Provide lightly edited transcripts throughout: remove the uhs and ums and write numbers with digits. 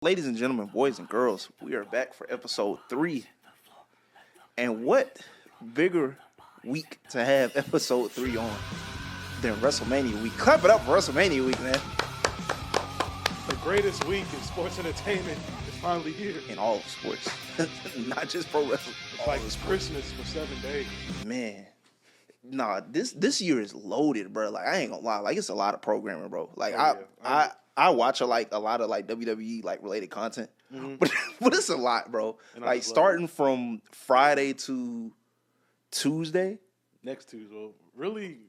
Ladies and gentlemen, boys and girls, we are back for episode 3. And what bigger week to have episode 3 on than WrestleMania week? Clap it up for WrestleMania week, man. The greatest week in sports entertainment is finally here. In all of sports, not just pro wrestling. It's like Christmas for 7 days. Man, nah, this year is loaded, bro. Like I ain't gonna lie, like it's a lot of programming, bro. Like I watch a lot of like WWE like related content, but it's a lot, bro. And like starting from Friday to Tuesday. Next Tuesday, well, really.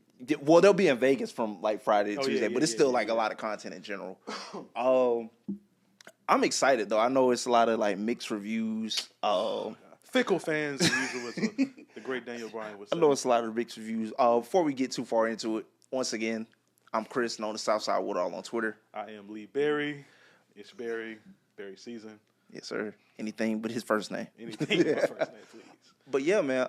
Well, they'll be in Vegas from like Friday to Tuesday, but it's still like a lot of content in general. I'm excited though. I know it's a lot of like mixed reviews. Fickle fans usually with the great Daniel Bryan would say. I know it's a lot of mixed reviews. Before we get too far into it, once again, I'm Chris, known as Southside Woodall on Twitter. I am Lee Berry. It's Berry season. Yes, sir. Anything but his first name. Anything but first name, please. But yeah, man.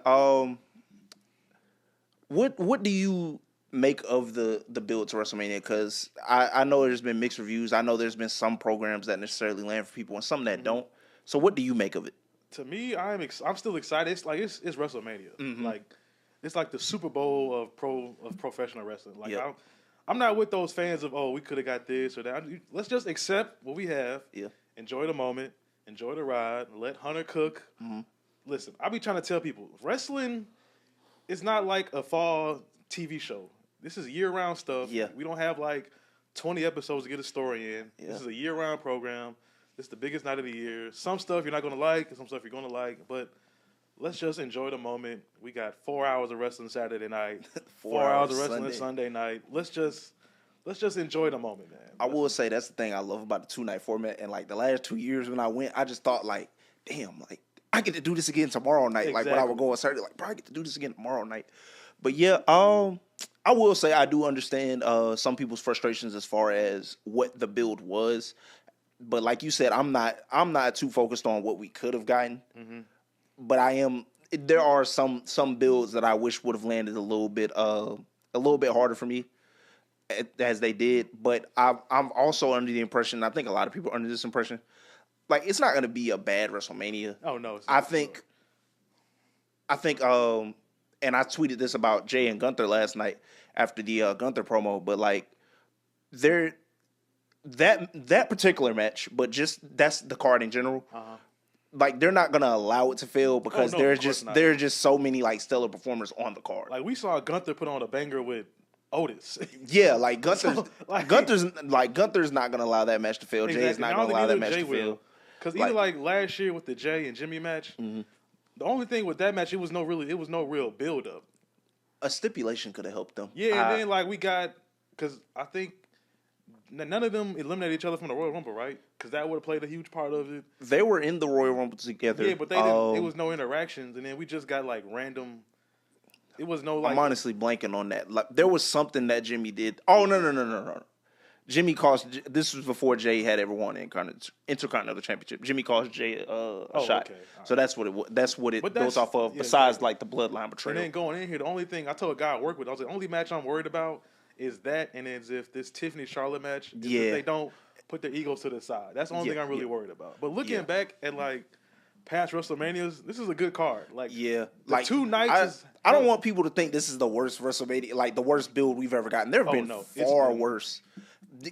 What do you make of the build to WrestleMania? Because I know there's been mixed reviews. I know there's been some programs that necessarily land for people and some that don't. So what do you make of it? To me, I'm still excited. It's like it's WrestleMania. Like it's like the Super Bowl of professional wrestling. Like I'm not with those fans of we could have got this or that. Let's just accept what we have. Yeah. Enjoy the moment. Enjoy the ride. Let Hunter cook. Listen, I be trying to tell people wrestling is not like a fall TV show. This is year-round stuff. Yeah. We don't have like 20 episodes to get a story in. Yeah. This is a year-round program. This is the biggest night of the year. Some stuff you're not going to like, and some stuff you're going to like, but let's just enjoy the moment. We got 4 hours of wrestling Saturday night, 4 hours of wrestling Sunday night. Let's just enjoy the moment, man. I will say that's the thing I love about the 2-night format. And like the last 2 years when I went, I just thought like, damn, like I get to do this again tomorrow night. Exactly. Like when I would go on Saturday, like bro, I get to do this again tomorrow night. But yeah, I will say I do understand some people's frustrations as far as what the build was. But like you said, I'm not too focused on what we could have gotten. But I am. There are some builds that I wish would have landed a little bit harder for me, as they did. But I'm also under the impression. I think a lot of people are under this impression, like it's not going to be a bad WrestleMania. Oh no, it's not. I think. And I tweeted this about Jay and Gunther last night after the Gunther promo. But like, that particular match, but just that's the card in general. Like they're not gonna allow it to fail because there's just so many like stellar performers on the card. Like we saw Gunther put on a banger with Otis. Yeah, like Gunther's not gonna allow that match to fail. Exactly. Jay is not gonna allow that match to fail. Because even like last year with the Jay and Jimmy match, the only thing with that match it was no real build up. A stipulation could have helped them. Yeah, and then like we got because I think. None of them eliminated each other from the Royal Rumble, right? Because that would have played a huge part of it. They were in the Royal Rumble together. Yeah, but they didn't. It was no interactions, and then we just got like random. It was no like. I'm honestly blanking on that. Like there was something that Jimmy did. Oh no. Jimmy cost. This was before Jay had ever won the Intercontinental Championship. Jimmy cost Jay a shot. Okay. So that's what it. That's what it goes off of. Besides like the bloodline betrayal. And then going in here, the only thing I told a guy I work with, I was like, the only match I'm worried about is that, and as if this Tiffany Charlotte match, if they don't put their egos to the side. That's the only thing I'm really worried about. But looking back at like past WrestleManias, this is a good card. Like like 2 nights. I don't want people to think this is the worst WrestleMania, like the worst build we've ever gotten. There have been far worse.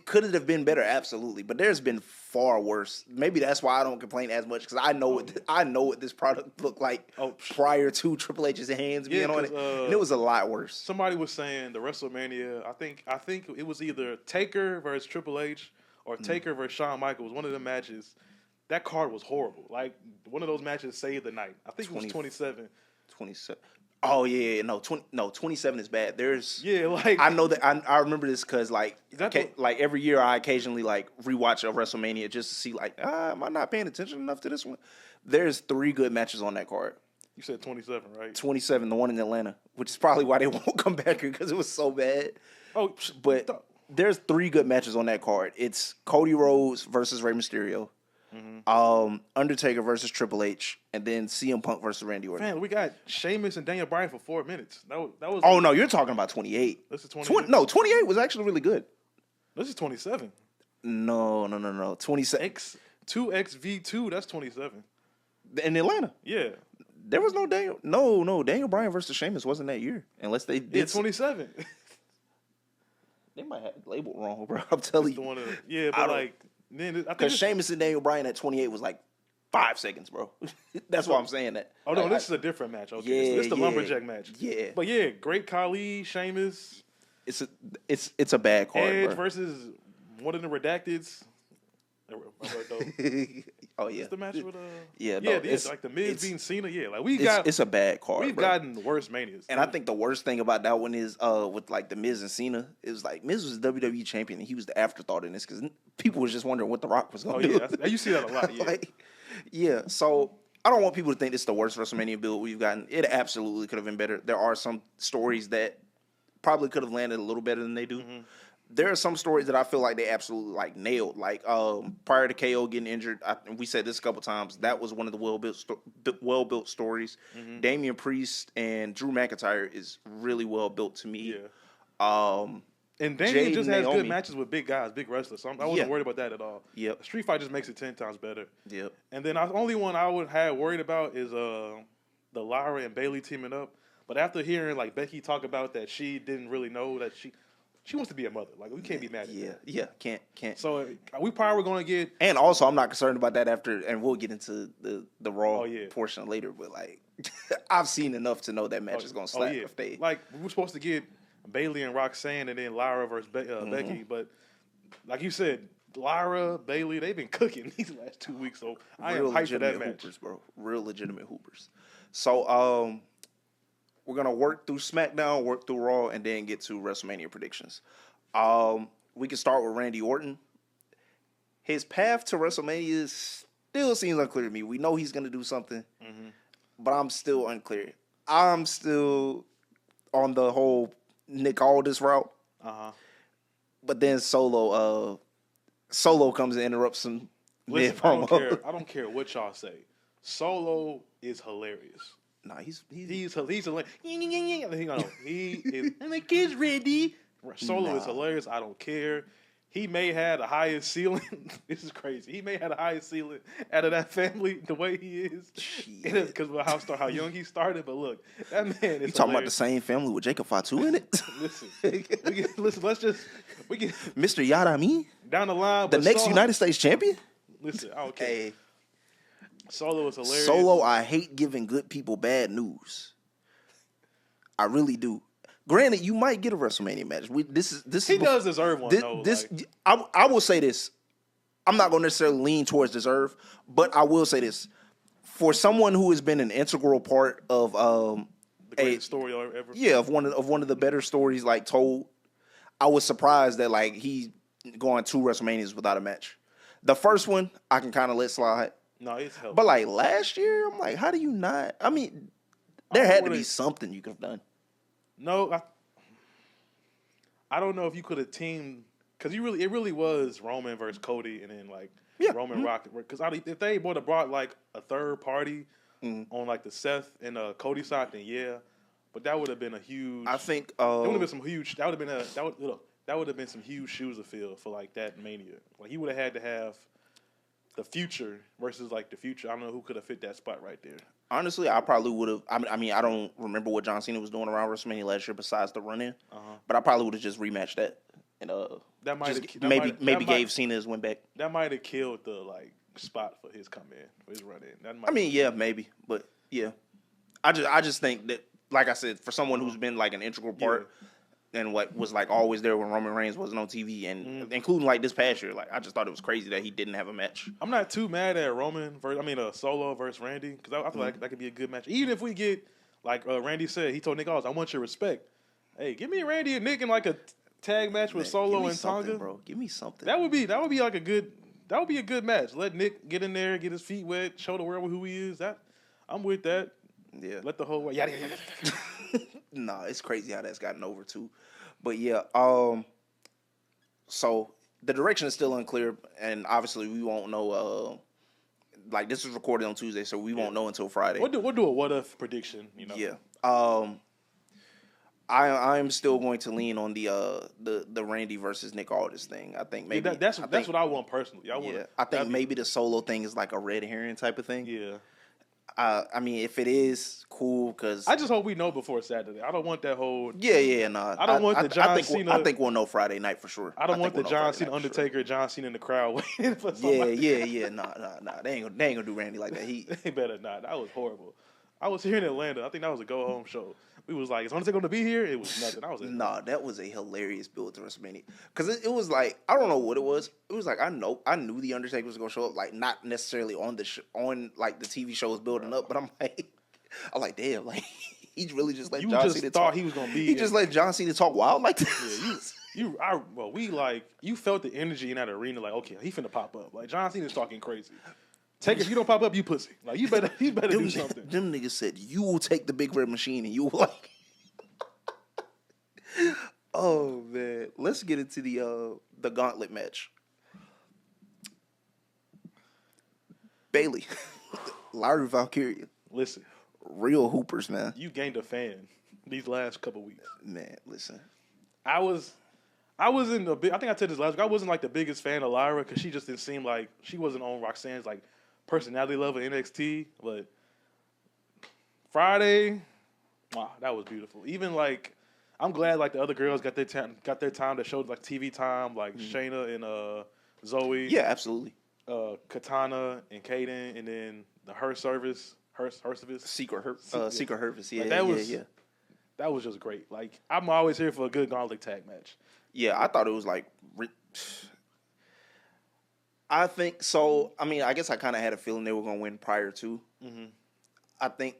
Could it have been better? Absolutely, but there's been far worse. Maybe that's why I don't complain as much because I know what this product looked like prior to Triple H's hands being on it, and it was a lot worse. Somebody was saying the WrestleMania. I think it was either Taker versus Triple H or Taker versus Shawn Michaels. One of the matches. That card was horrible. Like one of those matches saved the night. I think it was 27. 27. Oh yeah, no, 27 is bad. Like I know that I remember this because like every year I occasionally like rewatch a WrestleMania just to see like am I not paying attention enough to this one? There's 3 good matches on that card. You said 27, right? 27, the one in Atlanta, which is probably why they won't come back here because it was so bad. But there's 3 good matches on that card. It's Cody Rhodes versus Rey Mysterio. Undertaker versus Triple H, and then CM Punk versus Randy Orton. Man, we got Sheamus and Daniel Bryan for 4 minutes. That was. Oh no, you're talking about 28. This is 28. No, 28 was actually really good. This is 27. No. 27. 2xV2, that's 27. In Atlanta. Yeah. There was no Daniel Bryan versus Sheamus wasn't that year. Unless they did. Yeah, 27. They might have it labeled wrong, bro. I'm telling you. But like, then because Sheamus and Daniel Bryan at 28 was like 5 seconds, bro. That's why I'm saying that. Oh no, this is a different match. Okay, so this is the lumberjack match. Yeah, but yeah, Great Khali, Sheamus. It's a bad card. Edge bro. versus one of the redacteds. Oh yeah, it's the match with it's like the Miz beating Cena. Yeah, like it's a bad card. We've gotten worse manias, and I think the worst thing about that one is with like the Miz and Cena. It was like Miz was WWE champion and he was the afterthought in this because people was just wondering what The Rock was going to do. Yeah, you see that a lot. Yeah, So I don't want people to think this is the worst WrestleMania build we've gotten. It absolutely could have been better. There are some stories that probably could have landed a little better than they do. Mm-hmm. There are some stories that I feel like they absolutely like nailed. Like prior to KO getting injured, we said this a couple times. That was one of the well built stories. Mm-hmm. Damian Priest and Drew McIntyre is really well built to me. Yeah. And Damian just has good matches with big guys, big wrestlers. So I wasn't worried about that at all. Yep. Street Fight just makes it 10 times better. Yep. And then the only one I would have worried about is the Lyra and Bayley teaming up. But after hearing like Becky talk about that, she didn't really know that she wants to be a mother. Like, we can't be mad at that. Yeah, can't. So we probably were going to get... And also, I'm not concerned about that after... And we'll get into the Raw portion later. But, like, I've seen enough to know that match is going to slap if they... Like, we were supposed to get Bayley and Roxanne and then Lyra versus Becky. But, like you said, Lyra, Bayley, they've been cooking these last 2 weeks. So, I am hyped for that match. Hoopers, bro. Real legitimate hoopers. So, we're going to work through SmackDown, work through Raw, and then get to WrestleMania predictions. We can start with Randy Orton. His path to WrestleMania still seems unclear to me. We know he's going to do something, but I'm still unclear. I'm still on the whole Nick Aldis route. But then Solo comes and interrupts him. Listen, I don't care what y'all say. Solo is hilarious. Nah, he's hilarious. He is. And the kid's ready. Solo is hilarious. I don't care. He may have the highest ceiling. This is crazy. He may have the highest ceiling out of that family the way he is. It is because of how young he started. But look, that man is. You talking about the same family with Jacob Fatu in it? Listen. We get Mr. Yada me down the line. The next United States champion. Listen, I don't care. Hey. Solo is hilarious. Solo, I hate giving good people bad news. I really do. Granted, you might get a WrestleMania match. He does deserve one. I will say this. I'm not going to necessarily lean towards deserve, but I will say this: for someone who has been an integral part of the greatest story ever, of one of the better stories like told, I was surprised that like he going 2 WrestleManias without a match. The first one I can kind of let slide. No, it's helpful. But like last year, I'm like, how do you not? I mean, there had to be something you could have done. No, I don't know if you could have teamed because it really was Roman versus Cody and then like Roman Rock. Because if they would have brought like a third party on like the Seth and Cody side, then but that would have been a huge. I think there would have been some huge. That would have been some huge shoes to fill for like that Mania. Like he would have had to have the future versus like the future. I don't know who could have fit that spot right there. Honestly, I probably would have. I mean, I don't remember what John Cena was doing around WrestleMania last year besides the run-in. But I probably would have just rematched that and that might maybe gave Cena his win back. That might have killed the like spot for his come in, for his run-in. Maybe, but yeah, I just think that, like I said, for someone who's been like an integral part. And what was like always there when Roman Reigns wasn't on TV, and including like this past year, like I just thought it was crazy that he didn't have a match. I'm not too mad at Solo versus Randy because I feel like that could be a good match. Even if we get like Randy said, he told Nick Aldis, "I want your respect." Hey, give me Randy and Nick in like a tag match with Solo and Tonga, bro. Give me something. That would be like a good match. Let Nick get in there, get his feet wet, show the world who he is. I'm with that. Yeah. Let the whole way. Yada. Nah, it's crazy how that's gotten over too. But yeah, so the direction is still unclear, and obviously we won't know. Like this is recorded on Tuesday, so we won't know until Friday. We'll do a what if prediction. You know. Yeah. I'm still going to lean on the Randy versus Nick Aldis thing. I think maybe that's what I want personally. I think maybe the solo thing is like a red herring type of thing. Yeah. I mean, if it is, cool. Because I just hope we know before Saturday. I don't want that whole. Nah. I don't want the John Cena. I think we'll know Friday night for sure. I don't want the John Cena Undertaker, John Cena in the crowd waiting for somebody. Yeah. Nah. They ain't gonna do Randy like that. They better not. That was horrible. I was here in Atlanta. I think that was a go home show. We was like, is Undertaker going to be here? It was nothing. I was like, nah, that was a hilarious build to WrestleMania. Because it was like, I don't know what it was. It was like, I knew the Undertaker was going to show up, like not necessarily on on like the TV show was building up, but I'm like, damn, like he really just let John Cena talk. He was going to be. He just let John Cena talk wild like this. Yeah, you felt the energy in that arena. Like, okay, he finna pop up. Like John Cena's talking crazy. If you don't pop up, you pussy. Like you better do something. Them niggas said you will take the big red machine and you will like. Oh man, let's get into the gauntlet match. Bailey, Lyra Valkyria. Listen, real hoopers, man. You gained a fan these last couple weeks. Man, listen. I wasn't a big. I think I said this last week. I wasn't like the biggest fan of Lyra because she just didn't seem like she wasn't on Roxanne's like personality level NXT. But Friday, wow, that was beautiful. Even like, I'm glad like the other girls got their time to show like TV time, like Shayna and Zoe. Yeah, absolutely. Katana and Kaden, and then her service. Secret Hervis. Yeah, like that was just great. Like I'm always here for a good gauntlet tag match. Yeah, I thought it was like. I think so. I mean, I guess I kind of had a feeling they were going to win prior to. Mm-hmm. I think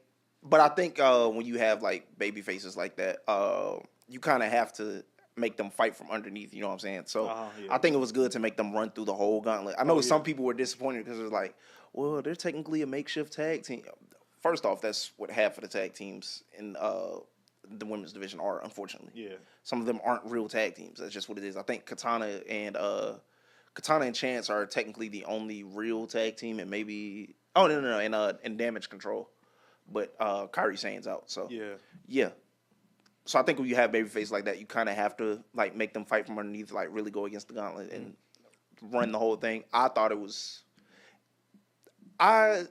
when you have like baby faces like that, you kind of have to make them fight from underneath. You know what I'm saying? So I think it was good to make them run through the whole gauntlet. I know some people were disappointed because it was like, well, they're technically a makeshift tag team. First off, that's what half of the tag teams in the women's division are, unfortunately. Yeah. Some of them aren't real tag teams. That's just what it is. I think Katana and Chance are technically the only real tag team, and maybe and Damage Control, but Kairi Sane's out. So yeah. So I think when you have babyface like that, you kind of have to like make them fight from underneath, like really go against the gauntlet and run the whole thing. I thought it was. I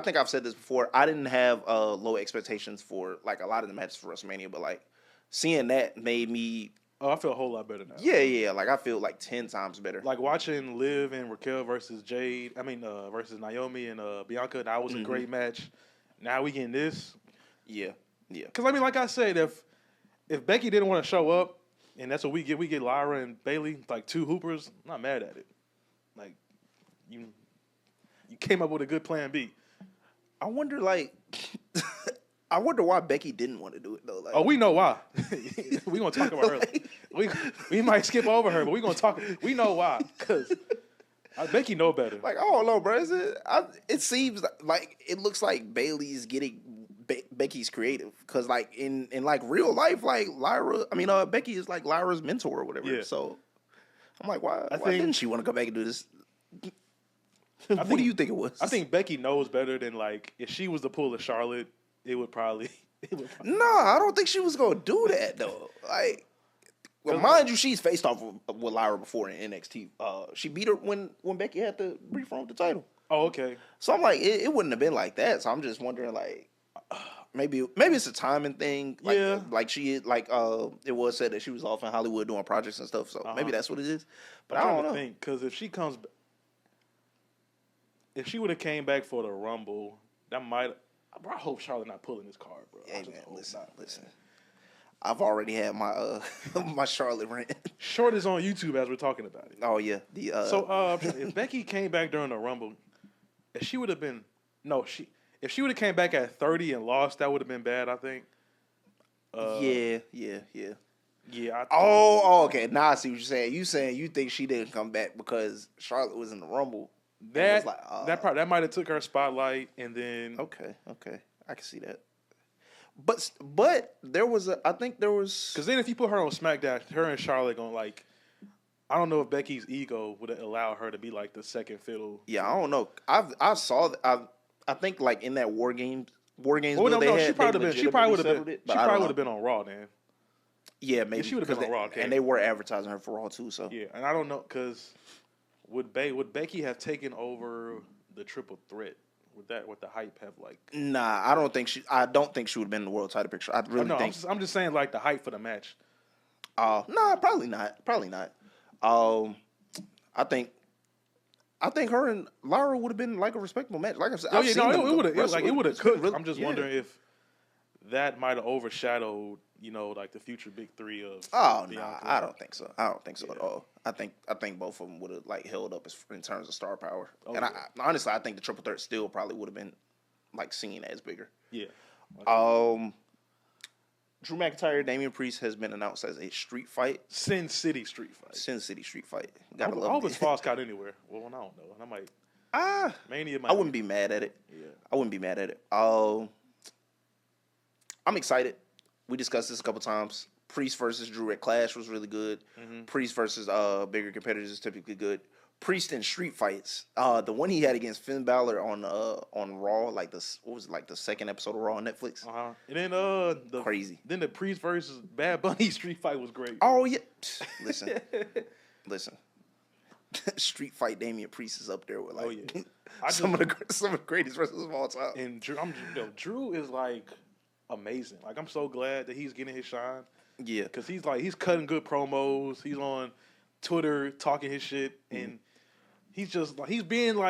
think I've said this before. I didn't have low expectations for like a lot of the matches for WrestleMania, but like seeing that made me. Oh, I feel a whole lot better now. Yeah. Like I feel like 10 times better. Like watching Liv and Raquel versus versus Naomi and Bianca. That was a great match. Now we getting this. Yeah. Because I mean, like I said, if Becky didn't want to show up, and that's what we get Lyra and Bailey, like two hoopers. I'm not mad at it. Like you came up with a good plan B. I wonder why Becky didn't want to do it though. Like, we know why. We gonna talk about her. We might skip over her, but we gonna talk. We know why because Becky know better. Like I don't know, bro. It seems like it looks like Bailey's getting Becky's creative because like in like real life, like Becky is like Lyra's mentor or whatever. Yeah. So I'm like, why didn't she want to come back and do this? What do you think it was? I think Becky knows better than like if she was to pull a Charlotte, it would probably. No, I don't think she was gonna do that though. Like, well, mind you, she's faced off with Lyra before in NXT. She beat her when Becky had to reform the title. Oh, okay. So I'm like, it wouldn't have been like that. So I'm just wondering, like, maybe it's a timing thing. Like, yeah. Like it was said that she was off in Hollywood doing projects and stuff. So maybe that's what it is. But I don't know. Because if she would have came back for the Rumble, that might. Bro, I hope Charlotte not pulling this card, bro. Hey man, listen. I've already had my my Charlotte rant. Short is on YouTube as we're talking about it. Oh yeah. If Becky came back during the Rumble, if she would have came back at 30 and lost, that would have been bad. I think. Yeah. Yeah. Okay. Now I see what you're saying. You saying you think she didn't come back because Charlotte was in the Rumble. That might have took her spotlight, and then okay, I can see that. But there was because then if you put her on SmackDown, her and Charlotte gonna like, I don't know if Becky's ego would allow her to be like the second fiddle. Yeah, I don't know. I saw I think like in that War Games. Well, no, she probably would have been on Raw then. Yeah, maybe she would have been on Raw. Okay. And they were advertising her for Raw too. So yeah, and I don't know because would Becky have taken over the triple threat? Would the hype have like? Nah, I don't think she would have been in the world title picture. I really think. I'm just saying like the hype for the match. Nah, probably not. Probably not. I think her and Lara would have been like a respectable match. Like I said, it would have cooked. Really, I'm just wondering if that might have overshadowed, like the future big three of. Oh no, nah, I don't think so. I don't think so at all. I think both of them would have like held up in terms of star power. And honestly, I think the triple threat still probably would have been like seen as bigger. Yeah. Okay. Drew McIntyre, Damian Priest has been announced as a street fight. Sin City street fight. I hope it's Falls Count anywhere. Well, I don't know. I might. Mania. I wouldn't be mad at it. Yeah. I wouldn't be mad at it. I'm excited. We discussed this a couple times. Priest versus Drew at Clash was really good. Mm-hmm. Priest versus bigger competitors is typically good. Priest in street fights. The one he had against Finn Balor on Raw, like the second episode of Raw on Netflix. And then crazy. Then the Priest versus Bad Bunny street fight was great. Oh yeah, listen. Street fight Damian Priest is up there with some of the greatest wrestlers of all time. And Drew is like amazing. Like I'm so glad that he's getting his shine. Yeah, because he's cutting good promos. He's on Twitter talking his shit, and he's just like he's being an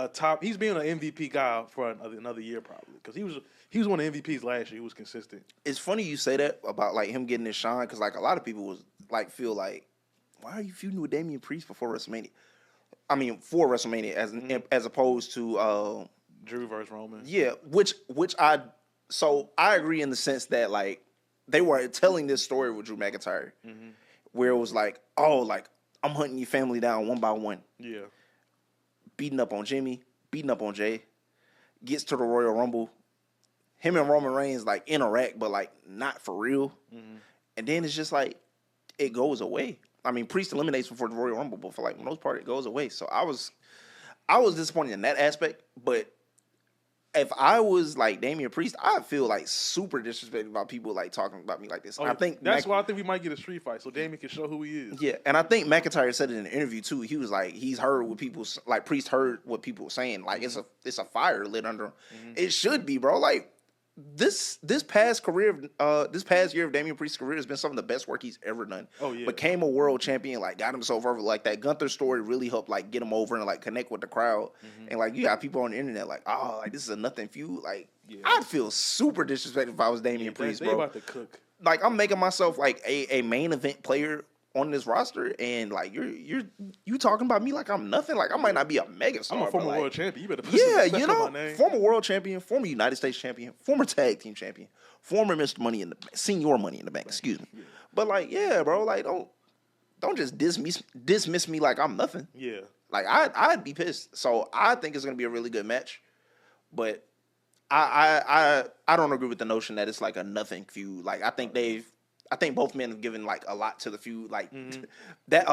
MVP guy for another year probably because he was one of the MVPs last year. He was consistent. It's funny you say that about like him getting his shine because like a lot of people was like feel like why are you feuding with Damian Priest before WrestleMania? I mean for WrestleMania as opposed to Drew versus Roman. Yeah, which I agree in the sense that like they were telling this story with Drew McIntyre where it was like I'm hunting your family down one by one. Yeah. Beating up on Jimmy, beating up on Jay, gets to the Royal Rumble. Him and Roman Reigns like interact, but like not for real. Mm-hmm. And then it's just like it goes away. I mean, Priest eliminates before the Royal Rumble, but for like the most part, it goes away. So I was disappointed in that aspect. But if I was like Damian Priest, I'd feel like super disrespected about people like talking about me like this. I think that's why I think we might get a street fight, so Damian can show who he is. Yeah, and I think McIntyre said it in an interview too. He was like, he's heard what people like. Priest heard what people were saying. Like it's a fire lit under him. Mm-hmm. It should be, bro. Like this past year of Damian Priest's career has been some of the best work he's ever done. Oh yeah, became a world champion. Like got himself over. Like that Gunther story really helped like get him over and like connect with the crowd. Mm-hmm. And like you got people on the internet like, oh, like this is a nothing feud. Like I'd feel super disrespected if I was Damian Priest, bro. About to cook. Like I'm making myself like a main event player on this roster, and like you talking about me like I'm nothing. Like I might not be a mega star. I'm a former world champion. You better put some on my name. Former world champion, former United States champion, former tag team champion, former Senior Money in the Bank. Excuse me. Yeah. But like, yeah, bro, like don't just dismiss me like I'm nothing. Yeah. Like I'd be pissed. So I think it's gonna be a really good match, but I don't agree with the notion that it's like a nothing feud. Like I think both men have given like a lot to the feud. Like that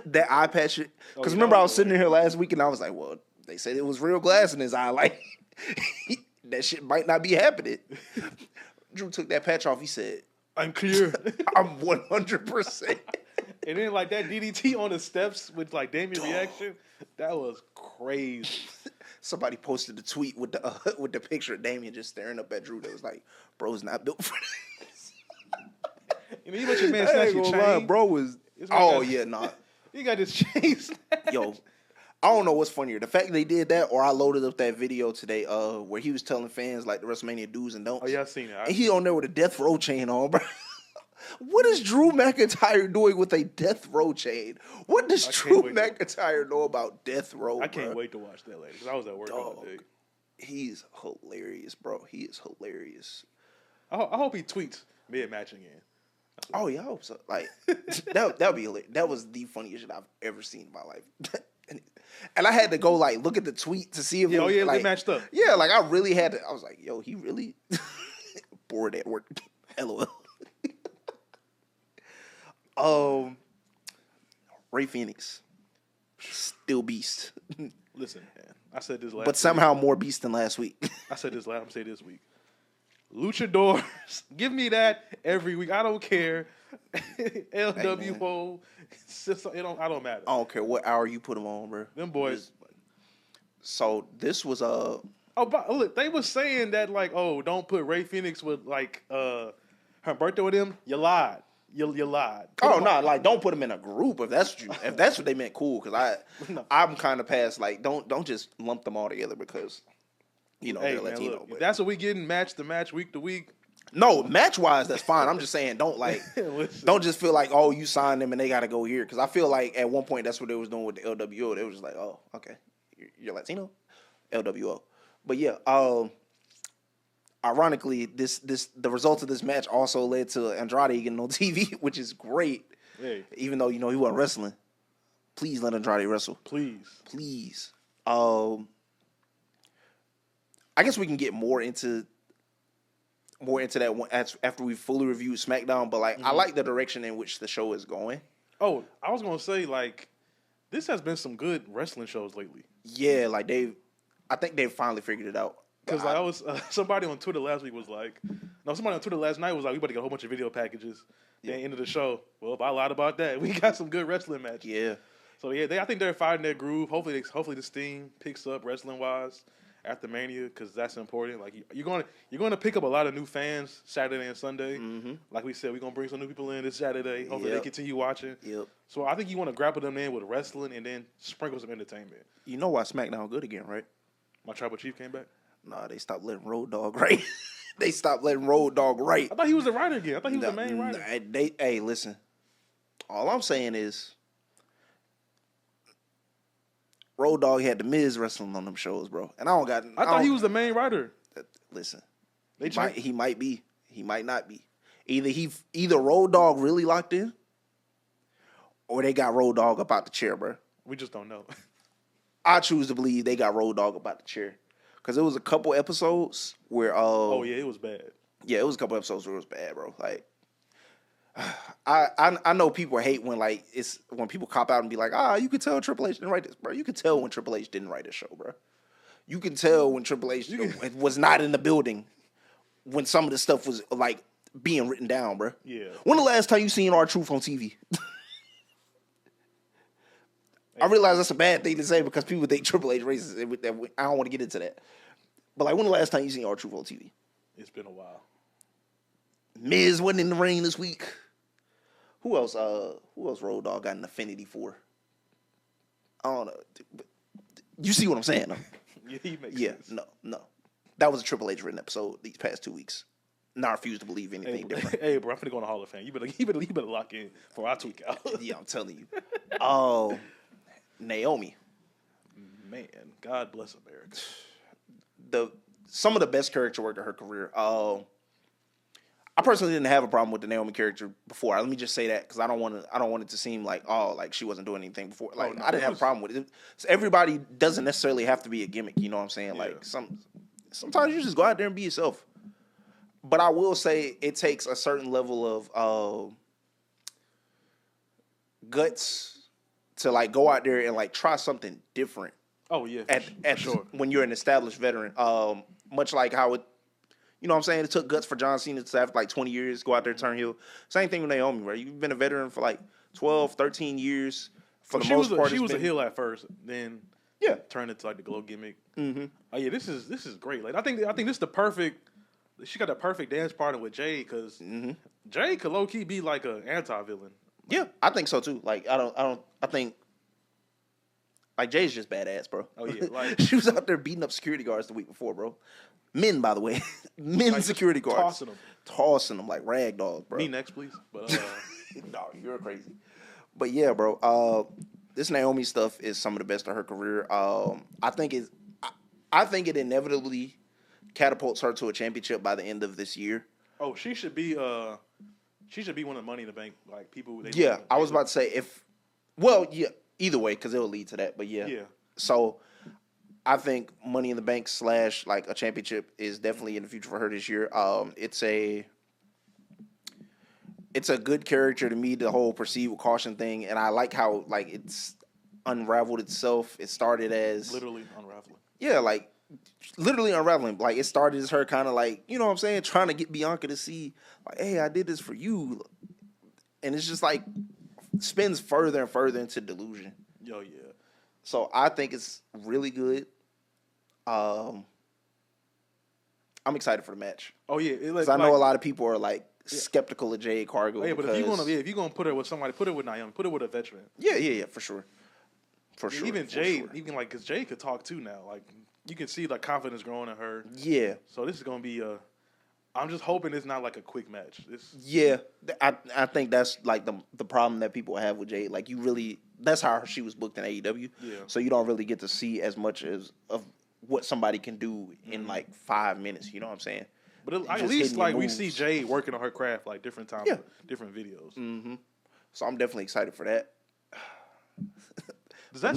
that eye patch shit. Because remember I was sitting here last week and I was like, well, they said it was real glass in his eye. Like that shit might not be happening. Drew took that patch off. He said, "I'm clear. I'm 100%." And then like that DDT on the steps with like Damian reaction, that was crazy. Somebody posted a tweet with the picture of Damian just staring up at Drew. That was like, bro's not built for this. You know, you let your man snatch your chain. Bro was. Oh yeah, nah. He got his chain snatched. Yo, I don't know what's funnier, the fact they did that, or I loaded up that video today, where he was telling fans like the WrestleMania do's and don'ts. Oh yeah, I seen it. And he on there with a death row chain on, bro. What is Drew McIntyre doing with a death row chain? What does Drew McIntyre know about death row? I can't wait to watch that later because I was at work all day. He's hilarious, bro. He is hilarious. I hope he tweets mid-match again. Oh yeah, I hope so. Like that would be hilarious. That was the funniest shit I've ever seen in my life. And I had to go like look at the tweet to see if it was, they matched up. Yeah, like I really had to. I was like, yo, he really bored at work. LOL. Ray Phoenix, still beast. Listen, man, I said this last. But somehow more beast than last week. I said this last. I'm saying this week. Luchadors. Give me that every week. I don't care. LWO. I don't matter. I don't care what hour you put them on, bro. Them boys. So this was Oh, but look, they was saying that like, oh, don't put Ray Phoenix with like Humberto with him. You lied. You lied. Oh no, like don't put them in a group if that's what they meant. Cool, because I'm kind of past like don't just lump them all together because they're Latino. Look, that's what we getting match to match, week to week. No, match wise, that's fine. I'm just saying don't don't just feel like you signed them and they got to go here because I feel like at one point that's what they was doing with the LWO. They was just like, oh, okay, you're Latino, LWO. But yeah, ironically, the results of this match also led to Andrade getting on TV, which is great. Hey. Even though he wasn't wrestling. Please let Andrade wrestle. Please. I guess we can get more into that one after we fully reviewed SmackDown. But I like the direction in which the show is going. Oh, I was gonna say this has been some good wrestling shows lately. Yeah, I think they've finally figured it out. Because I was somebody on Twitter last week was like, no, somebody on Twitter last night was like, we about to get a whole bunch of video packages. Yeah. Then end of the show. Well, if I lied about that, we got some good wrestling matches. Yeah. So yeah, I think they're finding their groove. Hopefully the steam picks up wrestling wise after Mania because that's important. Like you're going to pick up a lot of new fans Saturday and Sunday. Mm-hmm. Like we said, we're gonna bring some new people in this Saturday. Hopefully they continue watching. Yep. So I think you want to grapple them in with wrestling and then sprinkle some entertainment. You know why SmackDown good again, right? My Tribal Chief came back. Nah, they stopped letting Road Dogg write. They stopped letting Road Dogg write. I thought he was the writer again. I thought he was the main writer. Hey, listen. All I'm saying is, Road Dogg had the Miz wrestling on them shows, bro. And I thought he was the main writer. Listen, he might be. He might not be. Either Road Dogg really locked in, or they got Road Dogg up out the chair, bro. We just don't know. I choose to believe they got Road Dogg up out the chair. Because it was a couple episodes where... oh, yeah, it was bad. Yeah, it was a couple episodes where it was bad, bro. Like, I know people hate when, when people cop out and be like, you could tell Triple H didn't write this, bro. You could tell when Triple H didn't write this show, bro. You can tell when Triple H was not in the building when some of the stuff was, being written down, bro. Yeah. When the last time you seen R-Truth on TV? I realize that's a bad thing to say because people think Triple H racist. I don't want to get into that. But when the last time you seen R-Truth on TV? It's been a while. Miz wasn't in the ring this week. Who else Road Dogg got an affinity for? I don't know. You see what I'm saying? Yeah, he makes sense. No. That was a Triple H written episode these past 2 weeks. And I refuse to believe anything different. Hey, bro, I'm finna go on the Hall of Fame. You better lock in for our tweak out. Yeah, I'm telling you. Oh, Naomi. Man, God bless America. Some of the best character work of her career. I personally didn't have a problem with the Naomi character before. Let me just say that because I don't want it to seem like she wasn't doing anything before. I didn't have a problem with it. So everybody doesn't necessarily have to be a gimmick. You know what I'm saying? Yeah. Sometimes you just go out there and be yourself. But I will say it takes a certain level of guts to go out there and try something different. Oh yeah, for sure. When you're an established veteran, much like how it, you know what I'm saying, it took guts for John Cena to have 20 years go out there and turn heel. Same thing with Naomi, right? You've been a veteran for 12, 13 years. For the most part, she was a heel at first, then turned into the glow gimmick. Mm-hmm. Oh yeah, this is great. I think this is the perfect. She got the perfect dance partner with Jade because Jade could low key be like an anti-villain. Yeah, I think so too. I think Jay's just badass, bro. Oh yeah, she was out there beating up security guards the week before, bro. Men, by the way, security guards, tossing them like rag dolls, bro. Me next, please. But no, you're crazy. But yeah, bro. This Naomi stuff is some of the best of her career. I think it inevitably catapults her to a championship by the end of this year. Oh, she should be one of the Money in the Bank people. I was about to say either way because it will lead to that. But yeah. So I think Money in the Bank / a championship is definitely in the future for her this year. It's a good character to me, the whole proceed with caution thing, and I like how it's unraveled itself. It started as literally unraveling. Yeah, literally unraveling. Like it started as her kind of like, you know what I'm saying, trying to get Bianca to see like, hey, I did this for you, and it's just like spins further and further into delusion. Yo, yeah. So I think it's really good. I'm excited for the match. Oh yeah, Because I know a lot of people are like skeptical of Jade Cargill. Oh, yeah, but if you're gonna put her with somebody, put her with Naomi, put her with a veteran. Yeah, for sure. For sure. Even Jade, even like, because Jade could talk too now. Like, you can see like confidence growing in her. Yeah. So this is gonna be I'm just hoping it's not like a quick match. Yeah, I think that's like the problem that people have with Jade. Like that's how she was booked in AEW. Yeah. So you don't really get to see as much as of what somebody can do in like 5 minutes. You know what I'm saying? But at least like we see Jade working on her craft like different times, different videos. Mm-hmm. So I'm definitely excited for that. Does that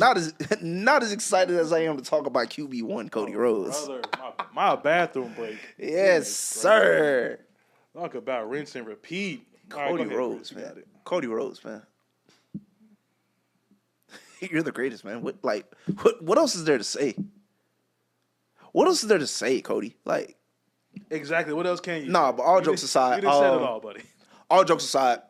not as excited as I am to talk about QB1 Cody Rhodes. Brother, my bathroom break. Yes, sir. Talk about rinse and repeat. Cody Rhodes, man. Cody Rhodes, man. You're the greatest, man. What else is there to say? What else is there to say, Cody? Like, exactly. What else can you? Nah, but all jokes aside, you didn't say it all, buddy. All jokes aside,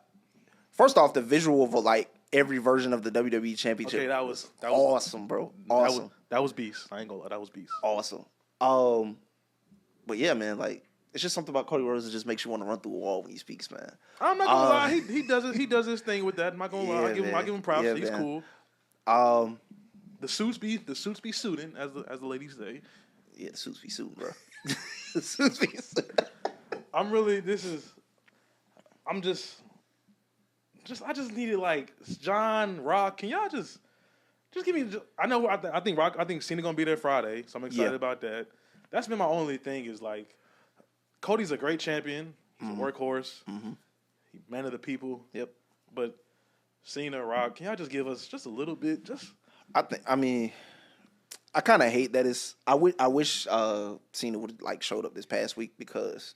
first off, the visual of like every version of the WWE Championship. Okay, that was awesome, bro. Awesome. That was beast. I ain't gonna lie, that was beast. Awesome. But yeah, man, like it's just something about Cody Rhodes that just makes you want to run through a wall when he speaks, man. I'm not gonna lie, he does his thing with that. I'm not gonna lie. I give him props. Yeah, he's man. Cool. The suits be suiting, as the ladies say. Yeah, the suits be suiting, bro. The suits be suiting. I just needed like John Rock. Can y'all just give me? I think Cena gonna be there Friday, so I'm excited about that. That's been my only thing is like Cody's a great champion. He's a workhorse. Mm-hmm. He's man of the people. Yep. But Cena, Rock, can y'all just give us just a little bit? I kind of hate that it's. I wish Cena would like showed up this past week because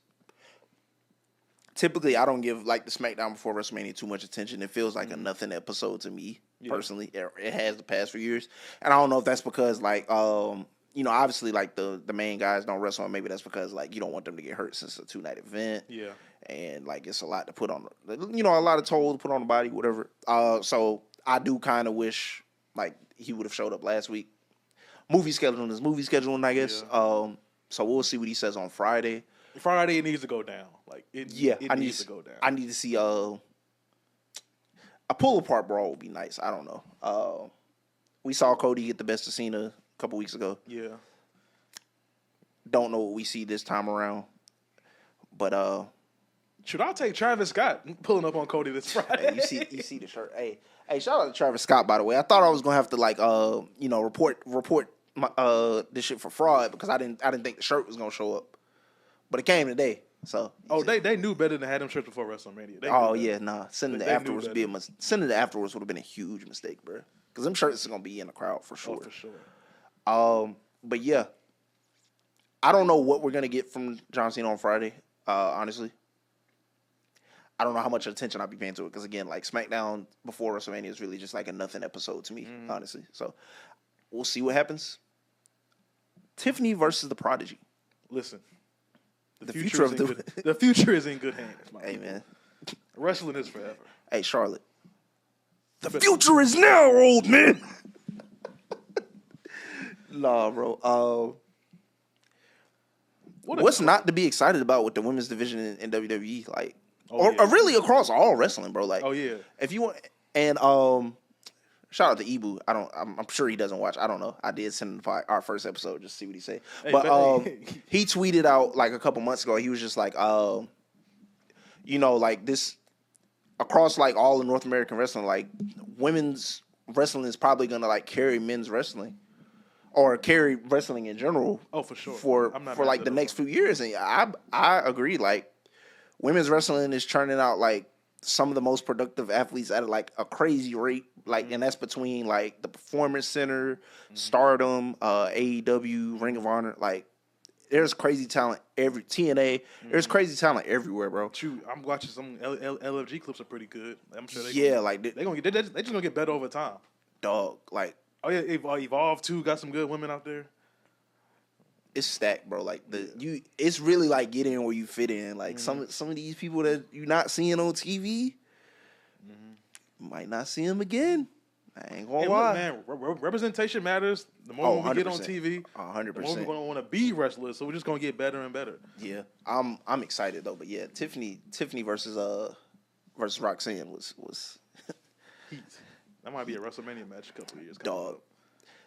typically I don't give like the SmackDown before WrestleMania too much attention. It feels like a nothing episode to me personally. It has the past few years, and I don't know if that's because like obviously like the main guys don't wrestle, and maybe that's because like you don't want them to get hurt since it's a 2-night event. Yeah, and like it's a lot to put on. A lot of toll to put on the body, whatever. So I do kind of wish like he would have showed up last week. Movie scheduling, I guess. Yeah. So we'll see what he says on Friday. Friday it needs to go down. Like it needs to go down. I need to see a pull apart brawl would be nice. I don't know. We saw Cody get the best of Cena a couple weeks ago. Yeah. Don't know what we see this time around. But should I take Travis Scott pulling up on Cody this Friday? Hey, you see the shirt. Hey, shout out to Travis Scott, by the way. I thought I was gonna have to like report my, this shit for fraud because I didn't think the shirt was gonna show up. But it came today. So they knew better than had them shirts before WrestleMania. Sending it afterwards would have been a huge mistake, bro. Because them shirts are gonna be in the crowd for sure. Oh, for sure. But yeah, I don't know what we're gonna get from John Cena on Friday. Honestly, I don't know how much attention I'll be paying to it because again, like SmackDown before WrestleMania is really just like a nothing episode to me, honestly. So we'll see what happens. Tiffany versus the Prodigy. Listen. The future is in good hands. Hey, man. Wrestling is forever. Hey, Charlotte. The future is now, old man. Nah, bro. What's not to be excited about with the women's division in WWE? Like, or really across all wrestling, bro. Like, if you want, and shout out to Ibu. I'm sure he doesn't watch. I don't know. I did send him our first episode just to see what he said. He tweeted out like a couple months ago. He was just like, like this across like all of North American wrestling, like women's wrestling is probably gonna like carry men's wrestling or carry wrestling in general. Oh, for sure. For like the next few years, and I agree. Like women's wrestling is churning out like some of the most productive athletes at like a crazy rate, like, and that's between like the Performance Center, Stardom, AEW, Ring of Honor. Like, there's crazy talent TNA. There's crazy talent everywhere, bro. True. I'm watching some LFG clips are pretty good. I'm sure they're just gonna get better over time. Dog, like, oh yeah, Evolve too got some good women out there. it's stacked, bro. Like it's really like get in where you fit in. Like some of these people that you're not seeing on TV, might not see them again. I ain't gonna lie. Look, man, representation matters. The more we get on TV, 100%. the more we're gonna want to be wrestlers. So we're just gonna get better and better. Yeah, I'm excited though. But yeah, Tiffany versus Roxanne was heat. That might be a WrestleMania match a couple of years. Dog. Up.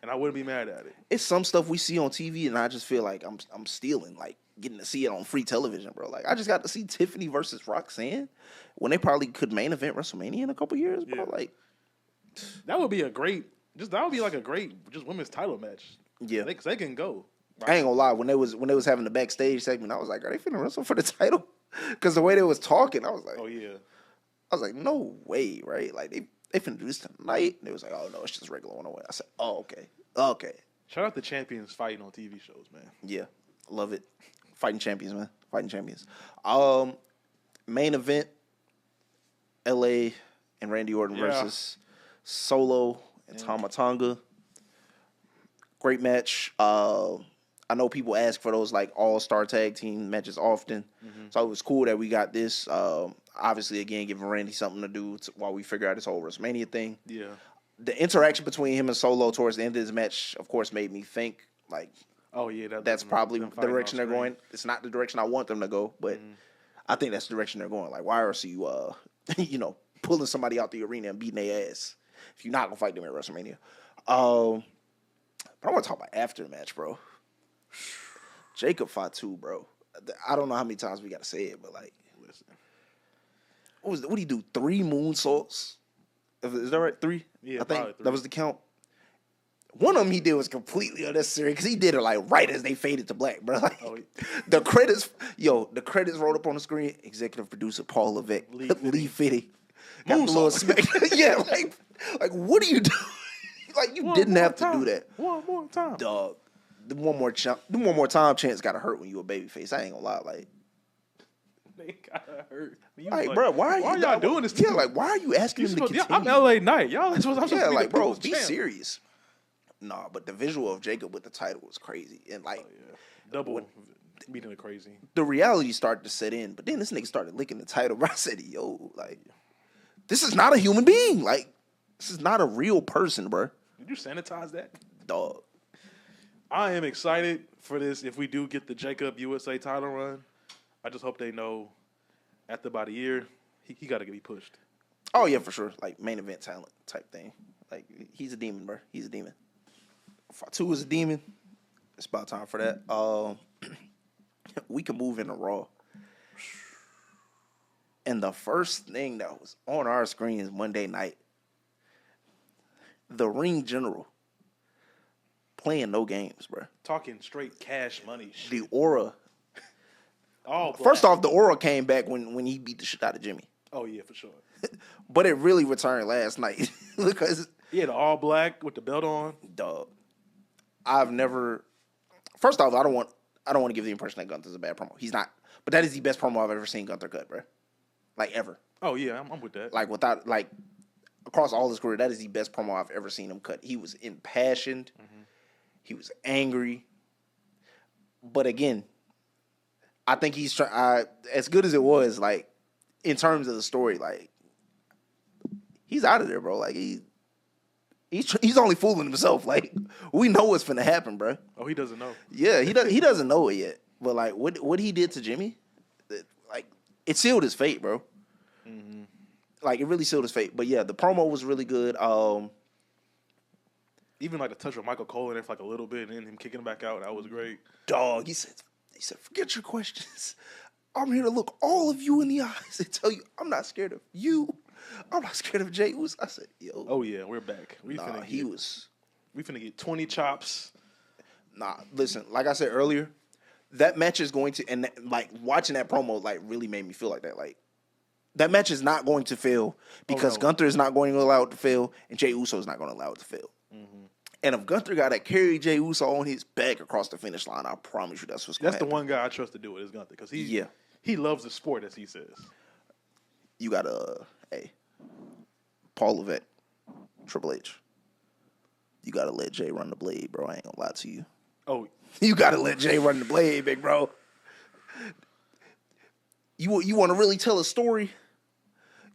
And I wouldn't be mad at it. It's some stuff we see on TV, and I just feel like I'm stealing, like getting to see it on free television, bro. Like I just got to see Tiffany versus Roxanne when they probably could main event WrestleMania in a couple years, bro. Yeah. Like that would be a great women's title match. Yeah, because they can go. I ain't gonna lie. When they was having the backstage segment, I was like, are they finna wrestle for the title? Because the way they was talking, I was like, oh yeah. I was like, no way, right? Like they finna do this tonight. And they was like, oh no, it's just regular 101. I said, oh okay. Shout out to champions fighting on TV shows, man. Yeah, love it. Fighting champions, man. Fighting champions. Main event, LA and Randy Orton versus Solo and Tama Tonga. Great match. I know people ask for those like all-star tag team matches often. So it was cool that we got this. Obviously, again, giving Randy something to do while we figure out this whole WrestleMania thing. Yeah. The interaction between him and Solo towards the end of this match, of course, made me think like, oh yeah, that's probably the direction they're going. It's not the direction I want them to go, but I think that's the direction they're going. Like, why else are you, pulling somebody out the arena and beating their ass if you're not gonna fight them at WrestleMania? But I want to talk about after the match, bro. Jacob Fatu, bro. I don't know how many times we got to say it, but like, listen, what did he do? 3 moonsaults? Is that right? 3? Yeah, I think 3. That was the count. One of them he did was completely unnecessary because he did it like right as they faded to black, bro. Like, the credits rolled up on the screen. Executive producer Paul Levesque, Lee Fitty, got the little smack. Yeah, like what are you doing? Like you didn't have to do that. One more time, dog. The one more time chance gotta hurt when you a babyface. I ain't gonna lie, like. They gotta hurt. Like, bro, why are y'all doing this? Yeah, like, why are you asking him to continue? I'm LA Knight. Y'all supposed to be like, bro, be champ. serious. Nah, but the visual of Jacob with the title was crazy. And, like, double beating it crazy. The reality started to set in, but then this nigga started licking the title. I said, yo, like, this is not a human being. Like, this is not a real person, bro. Did you sanitize that? Dog. I am excited for this. If we do get the Jacob USA title run, I just hope they know after about a year, he got to be pushed. Oh, yeah, for sure. Like, main event talent type thing. Like, he's a demon, bro. He's a demon. Fatu is a demon. It's about time for that. We can move into Raw. And the first thing that was on our screen is Monday night. The Ring General playing no games, bro. Talking straight cash money shit. The aura. Oh, first off, the aura came back when he beat the shit out of Jimmy. Oh, yeah, for sure. But it really returned last night. Because he had all black with the belt on. Dog. I've never. First off, I don't want to give the impression that Gunther's a bad promo. He's not. But that is the best promo I've ever seen Gunther cut, bro. Like, ever. Oh, yeah, I'm with that. Like, across all his career, that is the best promo I've ever seen him cut. He was impassioned. Mm-hmm. He was angry. But again, I think he's trying. As good as it was, like, in terms of the story, like, he's out of there, bro. Like, he's only fooling himself. Like, we know what's finna happen, bro. Oh, he doesn't know. Yeah, he doesn't know it yet. But like, what he did to Jimmy, like, it sealed his fate, bro. Mm-hmm. Like, it really sealed his fate. But yeah, the promo was really good. Even like the touch with Michael Cole in there for like a little bit, and then him kicking him back out, that was great. Dog, he said, forget your questions. I'm here to look all of you in the eyes and tell you I'm not scared of you. I'm not scared of Jey Uso. I said, yo. Oh, yeah, we're back. We finna get 20 chops. Nah, listen, like I said earlier, that match is going to, and like watching that promo, like really made me feel like that. Like, that match is not going to fail because Gunther is not going to allow it to fail and Jey Uso is not going to allow it to fail. Mm-hmm. And if Gunther got to carry Jey Uso on his back across the finish line, I promise you that's what's going to happen. That's the one guy I trust to do it is Gunther because he loves the sport, as he says. You got Paul Levesque, Triple H. You got to let Jay run the blade, bro. I ain't going to lie to you. Oh, You got to let Jay run the blade, big bro. You want to really tell a story?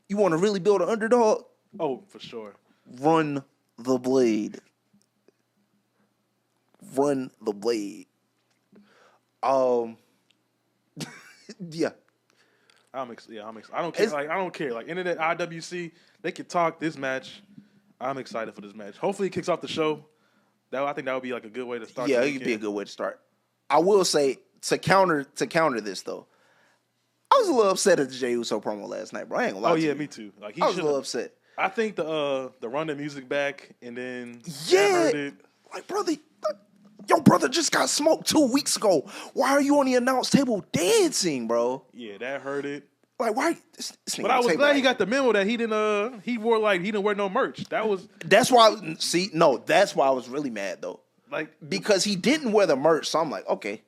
You want to really build an underdog? oh, for sure. Run the blade. Run the blade. Yeah. I'm excited. I don't care. I don't care. Like internet IWC, they can talk this match. I'm excited for this match. Hopefully, it kicks off the show. I think that would be like a good way to start. Yeah, the it could be a weekend. good way to start. I will say to counter this though, I was a little upset at the Jey Uso promo last night, bro. I ain't gonna lie. Oh to yeah, you. me too. Like I was a little upset. I think the run the music back and then Yeah, heard it. like brother, your brother just got smoked 2 weeks ago. Why are you on the announce table dancing, bro? Yeah, that hurt it. Like why? This But I was glad he got the memo that he didn't. He didn't wear no merch. That was That's why. See, no, that's why I was really mad though. like Because he didn't wear the merch, so I'm like, okay,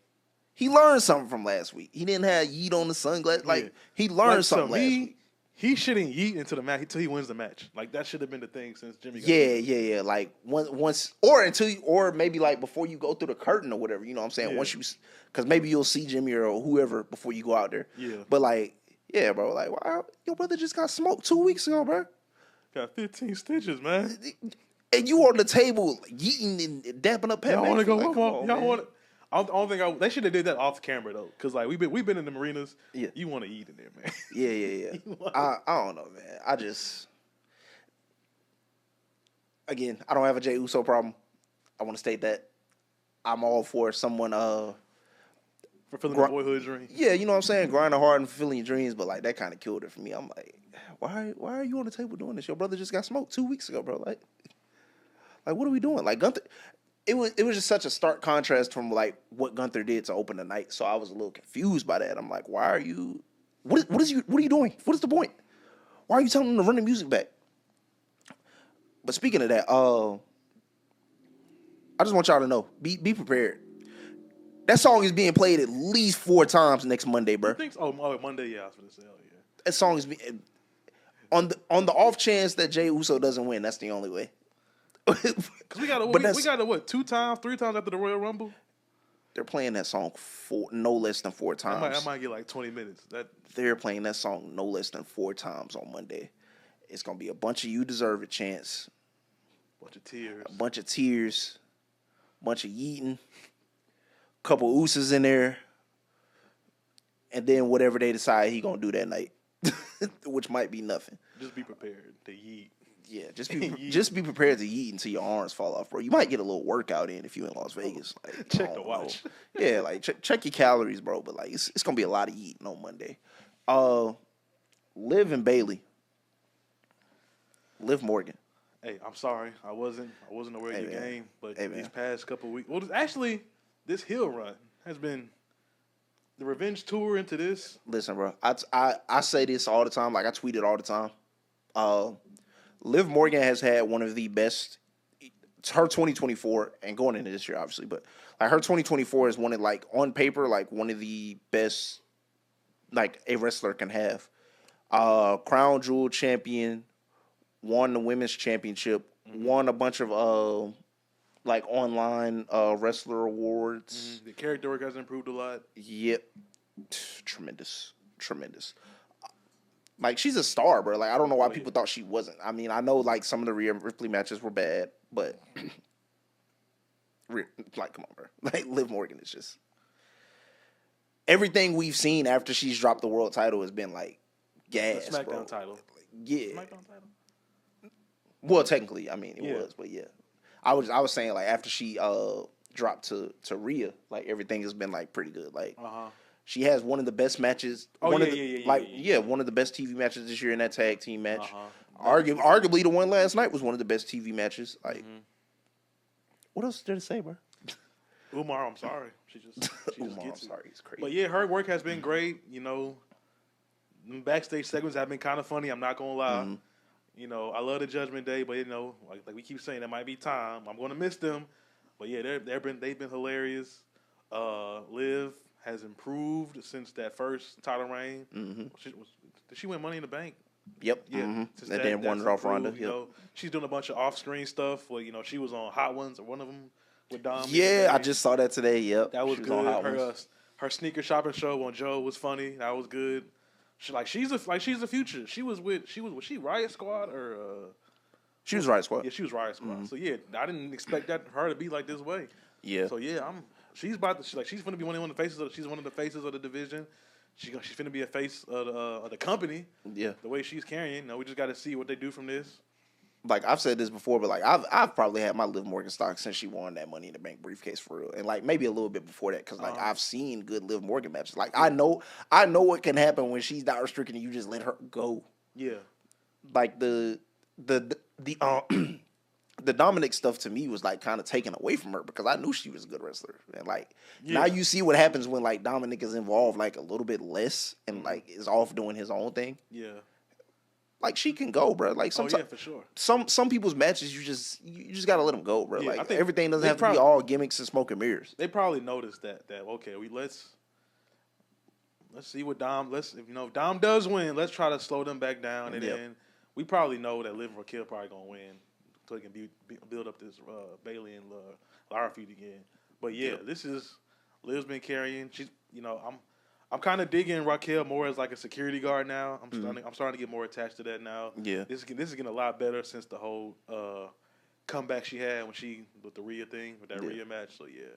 he learned something from last week. He didn't have yeet on the sunglasses. Like Yeah. he learned like, something last week. He shouldn't yeet into the match until he wins the match. Like that should have been the thing since Jimmy. Got Yeah. Like once, or until, or maybe like before you go through the curtain or whatever. You know what I'm saying? Yeah. Once you, because maybe you'll see Jimmy or whoever before you go out there. Yeah. But like, yeah, bro. Like, wow, your brother just got smoked 2 weeks ago, bro. Got 15 stitches, man. And you on the table yeeting and dapping up Pat Y'all want to McAfee. go? Like, Come on, y'all want? I don't think they should have did that off camera though, because like we've been in the marinas. Yeah. You want to eat in there, man. Yeah. I don't know, man. I just, again, I don't have a Jey Uso problem. I want to state that I'm all for someone, For filling the boyhood dream. yeah, you know what I'm saying, grinding hard and fulfilling your dreams, but like that kind of killed it for me. I'm like, why are you on the table doing this? Your brother just got smoked 2 weeks ago, bro. Like what are we doing? Like Gunther, it was just such a stark contrast from like what Gunther did to open the night. So I was a little confused by that. I'm like, why are you? What are you doing? What is the point? Why are you telling them to run the music back? But speaking of that, I just want y'all to know, be prepared. That song is being played at least 4 times next Monday, bro. You think so? Oh, Monday, yeah, I was gonna say, oh yeah. That song is being, on the off chance that Jey Uso doesn't win. That's the only way. Because we got what 2 times, 3 times after the Royal Rumble. They're playing that song no less than 4 times. I might get like 20 minutes. They're playing that song no less than 4 times on Monday. It's gonna be a bunch of "You Deserve It" chants, bunch of tears, a bunch of yeeting, couple ooses in there, and then whatever they decide he gonna do that night, which might be nothing. Just be prepared to yeet. Yeah, just be prepared to yeet until your arms fall off, bro. You might get a little workout in if you're in Las Vegas. Like, check the watch. Yeah, like check your calories, bro. But like it's gonna be a lot of eating on Monday. Liv and Bailey. Liv Morgan. Hey, I'm sorry, I wasn't aware of your game, but Hey, these past couple of weeks, actually, this heel run has been the revenge tour into this. Listen, bro, I say this all the time. Like I tweet it all the time. Liv Morgan has had one of the best. Her 2024 and going into this year, obviously, but like her 2024 is one of, like, on paper, like one of the best like a wrestler can have. Crown Jewel champion, won the women's championship, won a bunch of like online wrestler awards. The character work has improved a lot. Yep, tremendous. Like she's a star, bro. Like I don't know why people thought she wasn't. I mean, I know like some of the Rhea Ripley matches were bad, but like come on, bro. Like Liv Morgan is just everything we've seen after she's dropped the world title has been like gas, the SmackDown bro. title. Yeah. SmackDown title. Well, technically, I mean it was, but yeah. I was saying like after she dropped to Rhea, like everything has been like pretty good. Like she has one of the best matches. One of the best TV matches this year in that tag team match. Arguably the one last night was one of the best TV matches. Like what else is there to say, bro? Umar, I'm sorry. She just Umar, gets it. I'm sorry, it's crazy. But yeah, her work has been great. You know, the backstage segments have been kind of funny. I'm not gonna lie. You know, I love the Judgment Day, but you know, like we keep saying, there might be time. I'm gonna miss them. But yeah, they've been hilarious. Liv has improved since that first title reign. Did she win Money in the Bank? Yep. Yeah. And then won it off Ronda. You know, she's doing a bunch of off-screen stuff. Well, you know, she was on Hot Ones or one of them with Dom. Yeah, I just saw that today. Yep, That was she was good. on Hot Ones. Her sneaker shopping show on Joe was funny. That was good. She's the future. She was she Riot Squad or She was Riot Squad. yeah, she was Riot Squad. So yeah, I didn't expect her to be like this way. Yeah. So yeah, she's about to she's gonna be one of the faces she's one of the faces of the division. She's gonna be a face of the company. Yeah. The way she's carrying. We just got to see what they do from this. Like I've said this before, but like I've probably had my Liv Morgan stock since she won that Money in the Bank briefcase for real, and like maybe a little bit before that because like I've seen good Liv Morgan matches. Like I know what can happen when she's not restricted and you just let her go. Yeah. Like the the Dominic stuff to me was like kind of taken away from her because I knew she was a good wrestler, and like now you see what happens when like Dominic is involved like a little bit less and like is off doing his own thing. Yeah. Like she can go, bro. Like yeah, for sure. Some people's matches you just gotta let them go, bro. Yeah, like everything doesn't have to be all gimmicks and smoke and mirrors. They probably noticed that okay, let's see what Dom. If Dom does win, let's try to slow them back down, and then we probably know that Liv or Kill probably gonna win, so they can build up this Bailey and Lara feud again. But yeah, this is Liv's been carrying. She's I'm kind of digging Raquel more as like a security guard now. I'm starting to get more attached to that now. Yeah, this is getting a lot better since the whole comeback she had with the Rhea thing with that Rhea match. So yeah,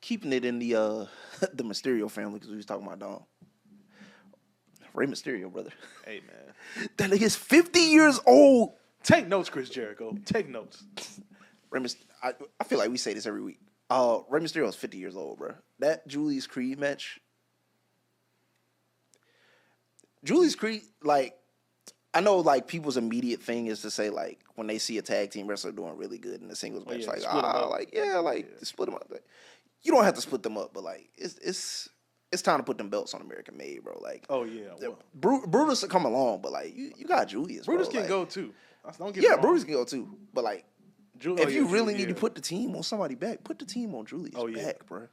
keeping it in the the Mysterio family because we was talking about Dom. Rey Mysterio, brother. Hey man, that nigga's 50 years old. Take notes, Chris Jericho. Take notes. I feel like we say this every week. Rey Mysterio is 50 years old, bro. That Julius Creed match. Julius Creed, like, I know, like, people's immediate thing is to say, like, when they see a tag team wrestler doing really good in the singles match, split them up. You don't have to split them up, but, like, it's time to put them belts on American Made, bro. Like, oh, yeah. Brutus will come along, but, like, you got Julius, Brutus bro. can like, go, too. Brutus can go, too. But, like, if you really need to put the team on somebody back, put the team on Julius back, bro.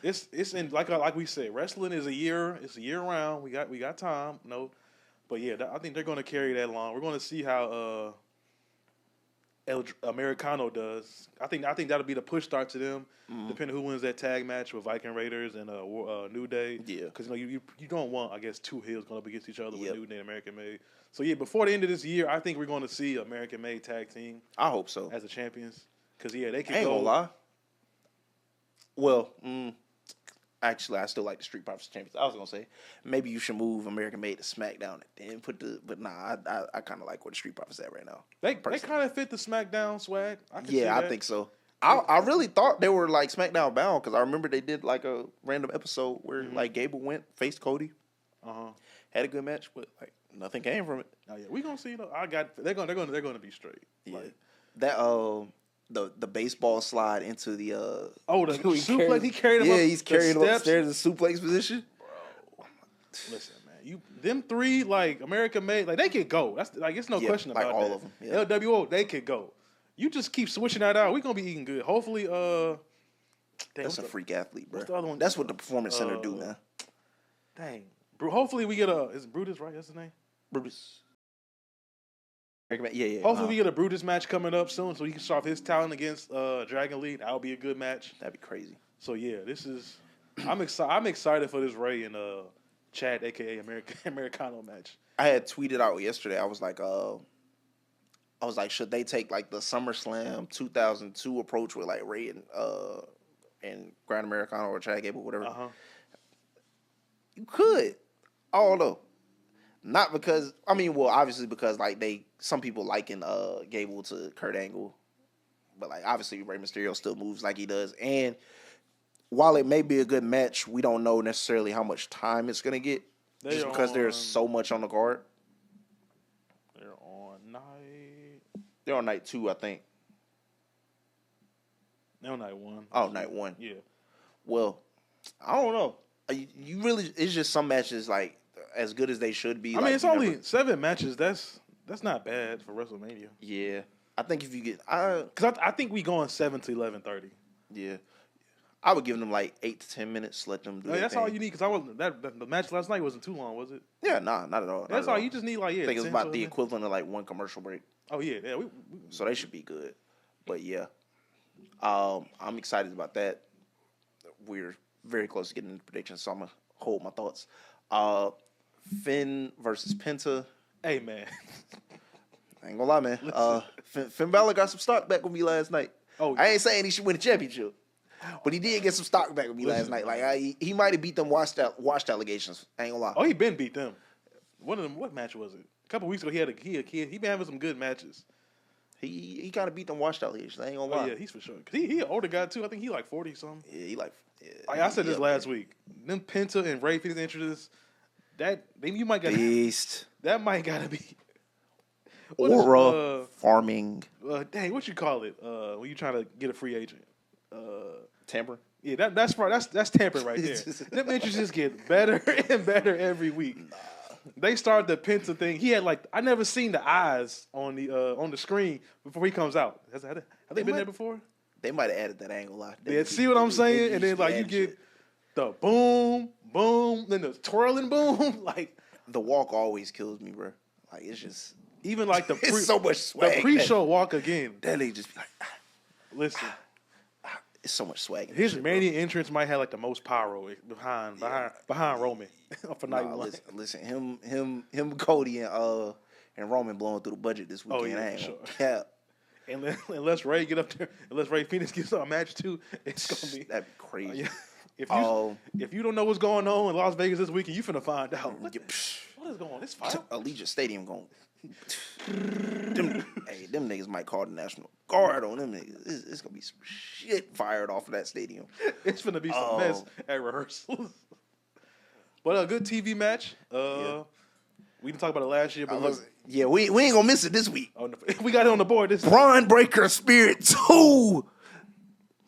It's in like we said, wrestling is a year. It's a year round. We got time, but yeah, I think they're going to carry that long. We're going to see how El Americano does. I think that'll be the push start to them, depending who wins that tag match with Viking Raiders and New Day. Yeah, because you don't want, I guess, two heels going up against each other with New Day and American Made. So yeah, before the end of this year, I think we're going to see American Made tag team. I hope so as the champions, because they can. I ain't gonna lie. Well. Actually, I still like the Street Profits champions. I was gonna say maybe you should move American Made to SmackDown and then but I kind of like where the Street Profits at right now. They kind of fit the SmackDown swag. I think so. I really thought they were like SmackDown bound because I remember they did like a random episode where like Gable faced Cody, had a good match, but like nothing came from it. Oh yeah, we gonna see. They're gonna be straight. Yeah, like, that the baseball slide into the the suplex. He carried him. Yeah, he's carrying him upstairs in the suplex position. Bro, listen, man, them three like American Made, like they could go. That's like it's no question about all that. Of them. Yeah. LWO, they could go. You just keep switching that out. We're gonna be eating good. Hopefully, that's a freak athlete, bro. What's the other one? That's what the Performance Center do, man. Dang, hopefully we get is Brutus right? That's his name. Brutus. Yeah. Hopefully we get a Brutus match coming up soon, so he can show off his talent against Dragon Lee. That'll be a good match. That'd be crazy. So yeah, I'm excited for this Ray and Chad, aka Americano match. I had tweeted out yesterday. I was like, should they take like the SummerSlam 2002 approach with like Ray and Grand Americano or Chad Gable, whatever? You could, although. Not because obviously because like some people liken Gable to Kurt Angle, but like obviously Rey Mysterio still moves like he does, and while it may be a good match, we don't know necessarily how much time it's gonna get just because there's so much on the card. They're on night 2, I think. They're on night 1. Oh, night 1. Yeah. Well, I don't know. You really, it's just some matches like. As good as they should be. I mean, it's only 7 matches. That's not bad for WrestleMania. Yeah, I think if you get, because I think we going 7 to 11:30. Yeah, I would give them like 8 to 10 minutes. Let them do. That's all you need. Because the match last night wasn't too long, was it? Yeah, nah, not at all. That's all. You just need like I think it's about the equivalent of like one commercial break. Oh yeah. So they should be good. But yeah, I'm excited about that. We're very close to getting into predictions, so I'm gonna hold my thoughts. Uh, Finn versus Penta. Hey man, I ain't gonna lie, man. listen. Finn Balor got some stock back with me last night. Oh, I ain't saying he should win a championship, but he did get some stock back with me last Listen. night. Like he might have beat them washed allegations. I ain't gonna lie. Oh, he been beat them. One of them. What match was it? A couple weeks ago, he had a kid. He been having some good matches. He kind of beat them washed allegations. I ain't gonna Oh lie. yeah, he's for sure. Cause he an older guy too. I think he like 40 something. Yeah, he like. Yeah, Like I said this yeah, last man. week. Them Penta and Ray Phoenix introduced that. Maybe you might got Beast. that might gotta be Aura farming. dang, what you call it? When you trying to get a free agent. Tampering. Yeah, that's tampering right there. Them entries just get better and better every week. They started the Penta thing. He had I never seen the eyes on the screen before he comes out. Have they been there before? They might have added that angle lot. Yeah, see what I'm saying? And then you get the boom, boom, then the twirling boom. Like the walk always kills me, bro. Like it's just even like the it's so much swag. the pre-show walk again. That nigga just be like, Listen, it's so much swag. In his shit, Mania entrance might have like the most pyro behind Roman for night one. Listen, him, Cody, and Roman blowing through the budget this weekend. Oh, yeah, I ain't for gonna sure. cap. Unless Ray get up there, unless Ray Phoenix gets a match too, it's gonna be That'd be crazy. yeah. If you don't know what's going on in Las Vegas this weekend, you finna find out. What is going on? This fire? Allegiant Stadium going. Them niggas might call the National Guard on them niggas. It's gonna be some shit fired off of that stadium. It's finna be some mess at rehearsals. But a good TV match. We didn't talk about it last year, but we ain't gonna miss it this week. oh, no, we got it on the board. This Braun Breaker Spirit 2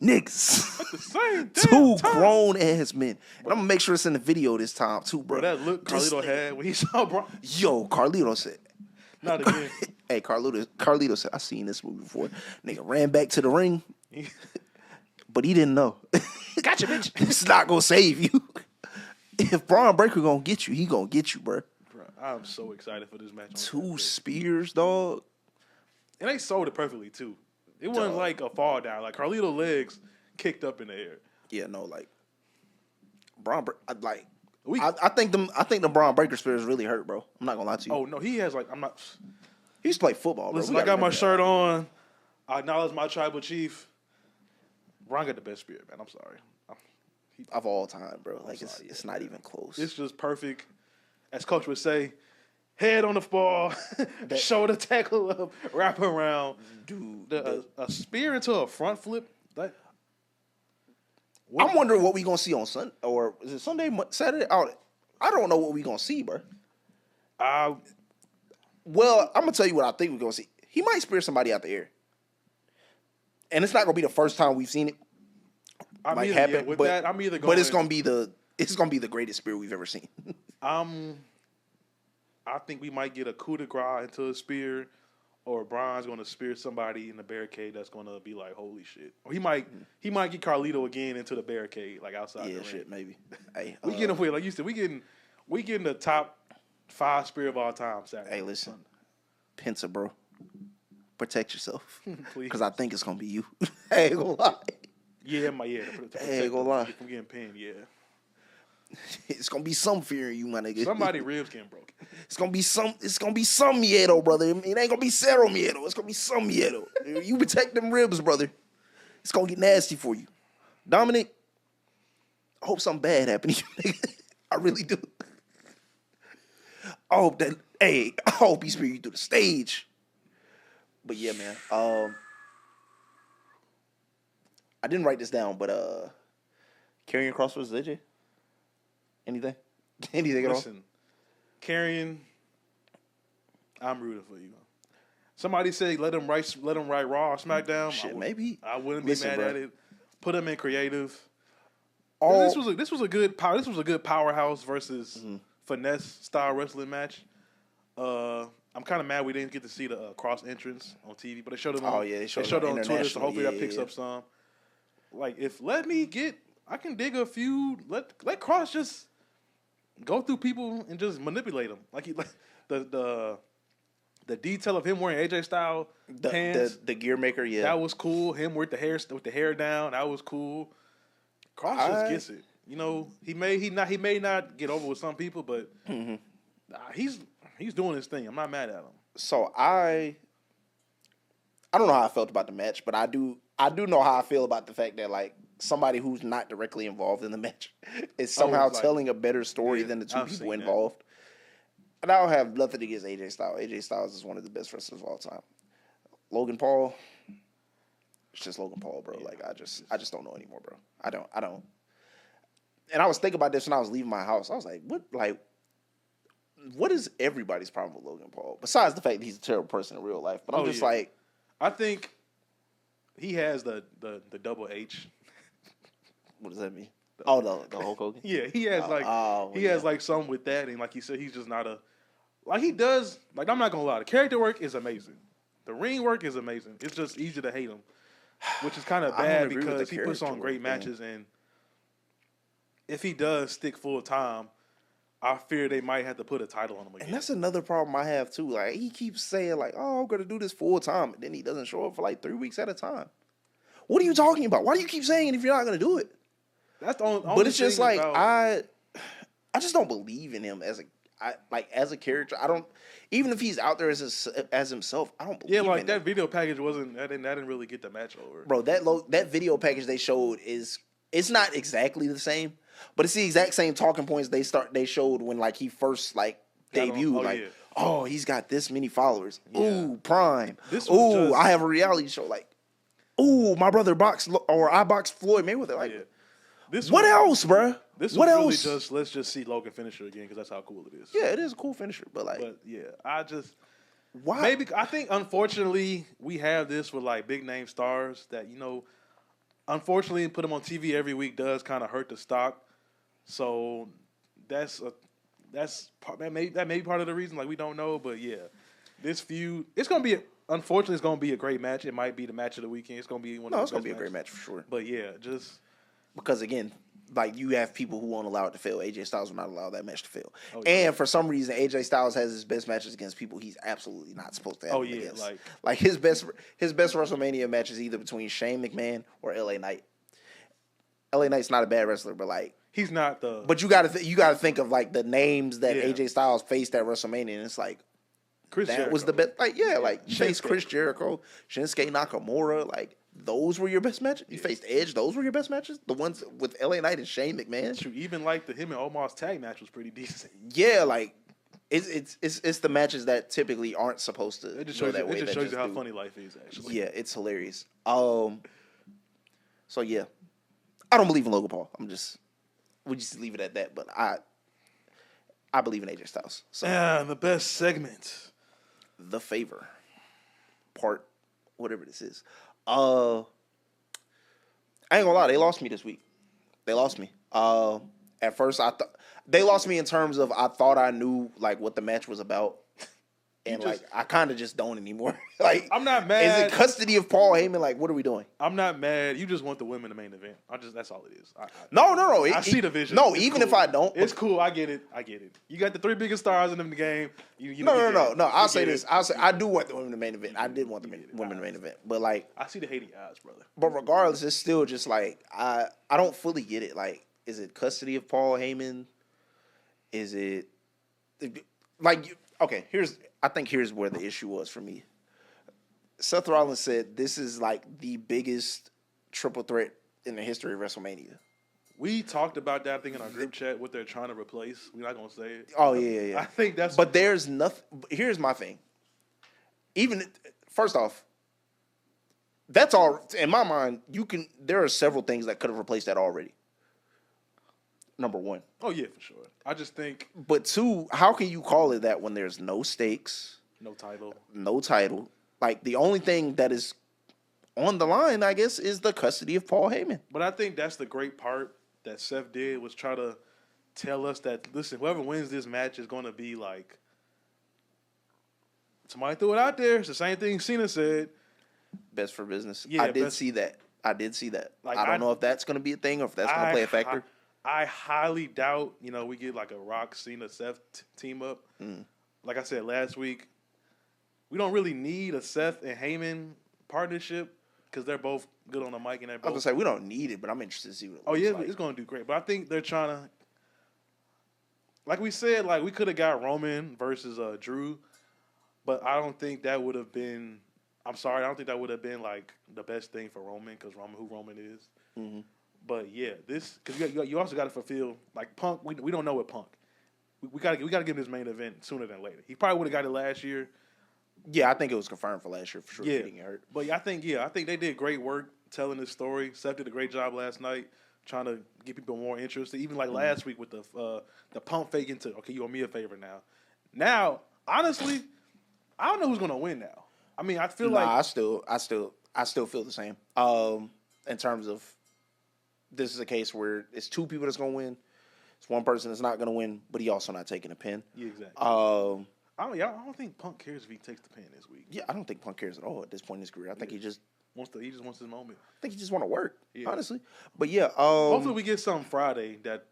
niggas. at the same Two time. grown ass men. And I'm gonna make sure it's in the video this time too, bro. Bro, that look Carlito had when he saw Braun. Yo, Carlito said. Not again. Hey, Carlito said, I seen this movie before. Nigga ran back to the ring, but he didn't know. Gotcha, bitch. It's not gonna save you. If Braun Breaker gonna get you, he gonna get you, bro. I'm so excited for this match. Two spears, dog. And they sold it perfectly too. It wasn't like a fall down. Like Carlito legs kicked up in the air. Yeah, no, like Braun. I think the Braun Breaker spears really hurt, bro. I'm not gonna lie to you. Oh no, he has I'm not. He used to play football, bro. Listen, I got my shirt on. I acknowledge my tribal chief. Braun got the best spirit, man. I'm sorry. Of all time, bro. Like sorry, it's not even close. It's just perfect. As coach would say, head on the ball, shoulder tackle up, wrap around. Dude, a spear into a front flip. I'm wondering what we gonna see on Sunday, or is it Sunday, Saturday? I don't know what we gonna see, bro. Well, I'm gonna tell you what I think we're gonna see. He might spear somebody out the air, and it's not gonna be the first time we've seen it. I'm either going. But it's gonna be the greatest spear we've ever seen. I think we might get a coup de grace into a spear, or Braun's going to spear somebody in the barricade that's going to be like, holy shit. Or he might get Carlito again into the barricade, like outside the ring. Yeah, shit, maybe. Hey, We getting away, like you said, we getting the top 5 spear of all time Saturday. Hey, listen, Penta, bro, protect yourself, Please. because I think it's gonna be you. I ain't gonna lie. Yeah. Hey, ain't gonna lie. From getting pinned, yeah. It's gonna be some fear in you, my nigga. Somebody ribs getting broken. It's gonna be some Miedo, brother. It ain't gonna be Cero Miedo. It's gonna be some Miedo. You protect them ribs, brother. It's gonna get nasty for you. Dominic, I hope something bad happens to you, nigga. I really do. I hope he spear you through the stage. But yeah, man. I didn't write this down, but Karrion Kross versus AJ. Anything? Anything at all? Listen, Karrion, I'm rooting for you. Somebody said let him write Raw or SmackDown. Shit, maybe. I wouldn't be mad at it. Put him in creative. All, This was a good powerhouse versus finesse style wrestling match. I'm kind of mad we didn't get to see the cross entrance on TV, but they showed it on. they showed it on Twitter, so hopefully that yeah, picks yeah. up some. Like I can dig a few. Let Cross just go through people and just manipulate them. The the detail of him wearing AJ style pants, the gear maker, yeah, that was cool. Him with the hair down, that was cool. Cross just gets it. You know, he may not get over with some people, but he's doing his thing. I'm not mad at him. So I don't know how I felt about the match, but I do know how I feel about the fact that like somebody who's not directly involved in the match is somehow telling a better story than the two people involved. And I don't have nothing against AJ Styles. AJ Styles is one of the best wrestlers of all time. Logan Paul, it's just Logan Paul, bro. Like I just don't know anymore, bro. I don't. And I was thinking about this when I was leaving my house. I was like, what is everybody's problem with Logan Paul? Besides the fact that he's a terrible person in real life. But I'm just like, I think he has the double H. What does that mean? Oh, the Hulk Hogan? Yeah, he has has like some with that, and like you said, he's just not he does, like, I'm not gonna lie, the character work is amazing. The ring work is amazing. It's just easy to hate him. Which is kind of bad because he puts on great matches, and if he does stick full time, I fear they might have to put a title on him again. And that's another problem I have too. Like he keeps saying like, "Oh, I'm gonna do this full time," and then he doesn't show up for like 3 weeks at a time. What are you talking about? Why do you keep saying it if you're not gonna do it? That's the only But it's just like I just don't believe in him as a character. I don't, even if he's out there as himself, I don't believe. Yeah, like that video package that didn't really get the match over. Bro, that video package they showed it's not exactly the same, but it's the exact same talking points they showed when like he first like debuted. Oh, he's got this many followers. Yeah. Ooh, Prime. Ooh, I have a reality show. Like, ooh, my brother I boxed Floyd Mayweather. Like. Yeah. What else, bro? What else? Really let's just see Logan finisher again because that's how cool it is. Yeah, it is a cool finisher, but why? Maybe I think unfortunately we have this with like big name stars that unfortunately put them on TV every week does kind of hurt the stock. So that may be part of the reason. Like we don't know, but yeah, this feud unfortunately it's gonna be a great match. It might be the match of the weekend. It's gonna be it's gonna be a great match for sure. But yeah, just. Because again, like you have people who won't allow it to fail. AJ Styles will not allow that match to fail. Oh, yeah. And for some reason, AJ Styles has his best matches against people he's absolutely not supposed to have against. Like his best WrestleMania match is either between Shane McMahon or LA Knight. LA Knight's not a bad wrestler, but like he's not the. But you got to think of like the names that AJ Styles faced at WrestleMania, and it's like Chris Jericho was the best. Like faced Chris Jericho, Shinsuke Nakamura, like. Those were your best matches? You faced Edge, those were your best matches? The ones with LA Knight and Shane McMahon? True. Even like him and Omar's tag match was pretty decent. Yeah, like it's the matches that typically aren't supposed to go that way. It just shows you how funny life is, actually. Yeah, it's hilarious. So yeah. I don't believe in Logan Paul. We'll just leave it at that, but I believe in AJ Styles. So the best segment. The Favor. Part whatever this is. I ain't gonna lie, they lost me this week. They lost me. At first, I thought they lost me in terms of I thought I knew like what the match was about, and I kind of just don't anymore. Like I'm not mad. Is it custody of Paul Heyman? Like what are we doing? I'm not mad. You just want the women to main event. That's all it is. No. I see the vision. No, even cool. if I don't, it's cool. I get it. You got the 3 biggest stars in the game. No. I'll say this. I do want the women to main event. I did want the women to main event, but like I see the hating eyes, brother. But regardless, it's still just like I don't fully get it. Like, is it custody of Paul Heyman? Is it like okay? I think here's where the issue was for me. Seth Rollins said this is like the biggest triple threat in the history of WrestleMania. We talked about that, I think, in our group chat, what they're trying to replace. We're not going to say it. Oh, yeah. I think that's... But there's nothing... Here's my thing. First off, that's all... In my mind, there are several things that could have replaced that already. Number one. Oh, yeah, for sure. I just think... But two, how can you call it that when there's no stakes? No title. No title. Like, the only thing that is on the line, I guess, is the custody of Paul Heyman. But I think that's the great part that Seth did, was try to tell us that, listen, whoever wins this match is going to be like... Somebody threw it out there. It's the same thing Cena said. Best for business. Yeah, I did see that. Like, I don't know if that's going to be a thing or if that's going to play a factor. I highly doubt, we get like a Rock, Cena, Seth team up. Like I said last week, we don't really need a Seth and Heyman partnership because they're both good on the mic and they're I was both. gonna say we don't need it, but I'm interested to see what it Oh looks yeah, like. it's gonna do great. But I think they're trying to, like we said, like we could have got Roman versus Drew, but I don't think that would have been. I'm sorry, I don't think that would have been like the best thing for Roman because who Roman is. Mm-hmm. But yeah, this because you also got to fulfill like Punk. We don't know what Punk. We got to give him his main event sooner than later. He probably would have got it last year. Yeah, I think it was confirmed for last year for sure. Yeah, Getting hurt. but yeah, I think they did great work telling this story. Seth did a great job last night trying to get people more interested. Even like last week with the Punk fake into okay, you owe me a favor now. Now, honestly, I don't know who's gonna win now. I mean, I feel like I still feel the same. In terms of this is a case where it's two people that's gonna win. It's one person that's not gonna win, but he also not taking a pin. yeah, exactly. I don't think Punk cares if he takes the pin this week. Yeah, I don't think Punk cares at all at this point in his career. I think he just wants his moment. I think he just want to work, honestly. But yeah, hopefully we get something Friday that,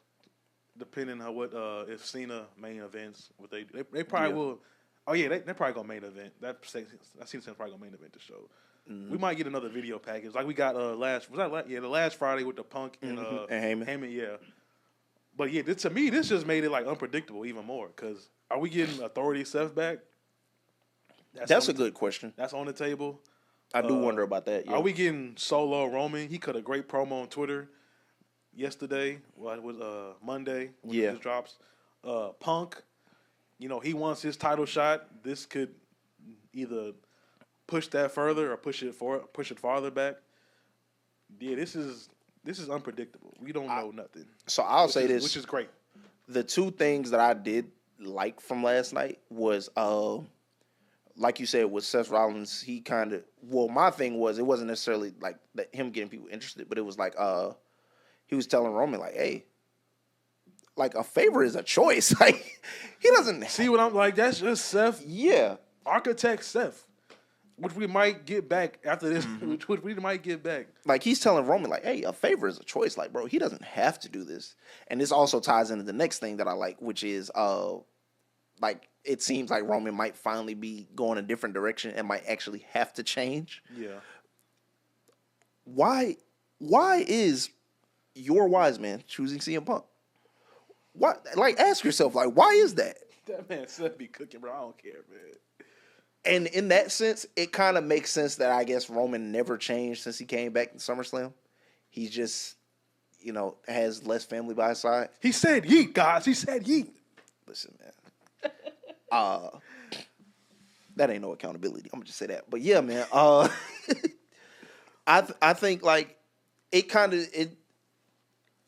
depending on what if Cena main events, what they probably will. Oh yeah, they probably gonna main event. I seen probably gonna main event the show. Mm-hmm. We might get another video package like we got the last Friday with the Punk and Heyman. Heyman, yeah. But yeah, to me, this just made it like unpredictable even more. Because are we getting Authority Seth back? That's a good question. That's on the table. I do wonder about that. Yeah. Are we getting Solo Roman? He cut a great promo on Twitter yesterday. Well, it was Monday when this drops. Punk, he wants his title shot. This could either push that further or push it farther back. Yeah, this is unpredictable. We don't know nothing. So I'll say this, which is great. The two things that I did like from last night was, like you said, with Seth Rollins, he kind of. Well, my thing was it wasn't necessarily like him getting people interested, but it was like he was telling Roman like, hey, like a favor is a choice. Like he doesn't see what I'm like. That's just Seth. Yeah, architect Seth. Which we might get back after this. Mm-hmm. Which we might get back. Like he's telling Roman, like, "Hey, a favor is a choice." Like, bro, he doesn't have to do this. And this also ties into the next thing that I like, which is, like it seems like Roman might finally be going a different direction and might actually have to change. Yeah. Why is your wise man choosing CM Punk? What? Like, ask yourself, like, why is that? That man Seth be cooking, bro. I don't care, man. And in that sense, it kind of makes sense that I guess Roman never changed since he came back in SummerSlam. He's just, has less family by his side. He said yeet, guys. He said yeet. Listen, man. That ain't no accountability. I'm gonna just say that. But yeah, man. I think like it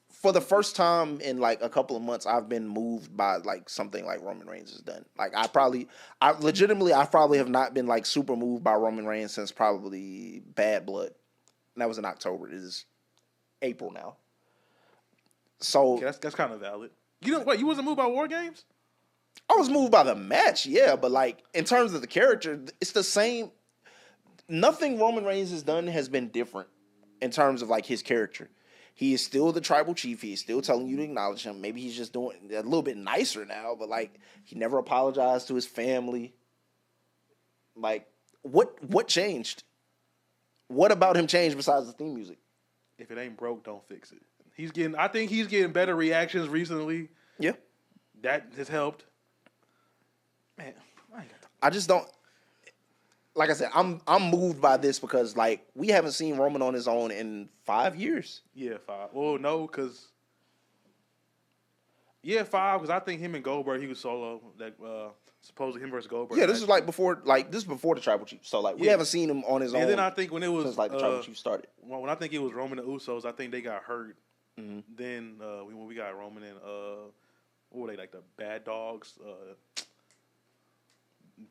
for the first time in like a couple of months, I've been moved by like something like Roman Reigns has done. Like I probably have not been like super moved by Roman Reigns since probably Bad Blood. And that was in October. It is April now. So okay, that's kind of valid. You wasn't moved by War Games? I was moved by the match, yeah, but like in terms of the character, it's the same. Nothing Roman Reigns has done has been different in terms of like his character. He is still the tribal chief. He is still telling you to acknowledge him. Maybe he's just doing a little bit nicer now, but like he never apologized to his family. Like what changed? What about him changed besides the theme music? If it ain't broke, don't fix it. I think he's getting better reactions recently. Yeah. That has helped. Man, I just don't. Like I said, I'm moved by this because like we haven't seen Roman on his own in 5 years. Yeah, 5. Well, no, because 5 because I think him and Goldberg he was solo. Like supposedly him versus Goldberg. Yeah, this is before the Tribal Chief. So like we haven't seen him on his own. And then I think when it was since like the Tribal Chief started. When I think it was Roman and Usos, I think they got hurt. Mm-hmm. Then when we got Roman and what were they like the Bad Dogs,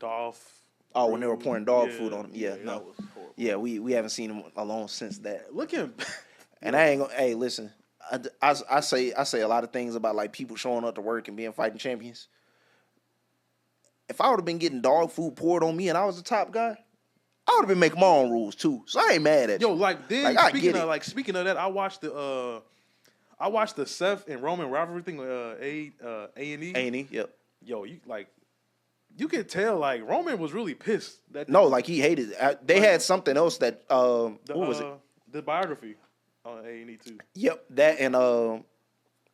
Dolph. Oh, when they were pouring dog food on him. Yeah, no. That was horrible. Yeah, we haven't seen him alone since that. Look at him. And I ain't gonna. Hey, listen. I say a lot of things about like people showing up to work and being fighting champions. If I would have been getting dog food poured on me and I was the top guy, I would have been making my own rules too. So I ain't mad at you. Yo, like then speaking of that, I watched the Seth and Roman rivalry thing with A&E. A&E, yep. Yo, you like you could tell like Roman was really pissed that No, like he hated it. They had something else that what was it? The biography on A&E too. Yep, that and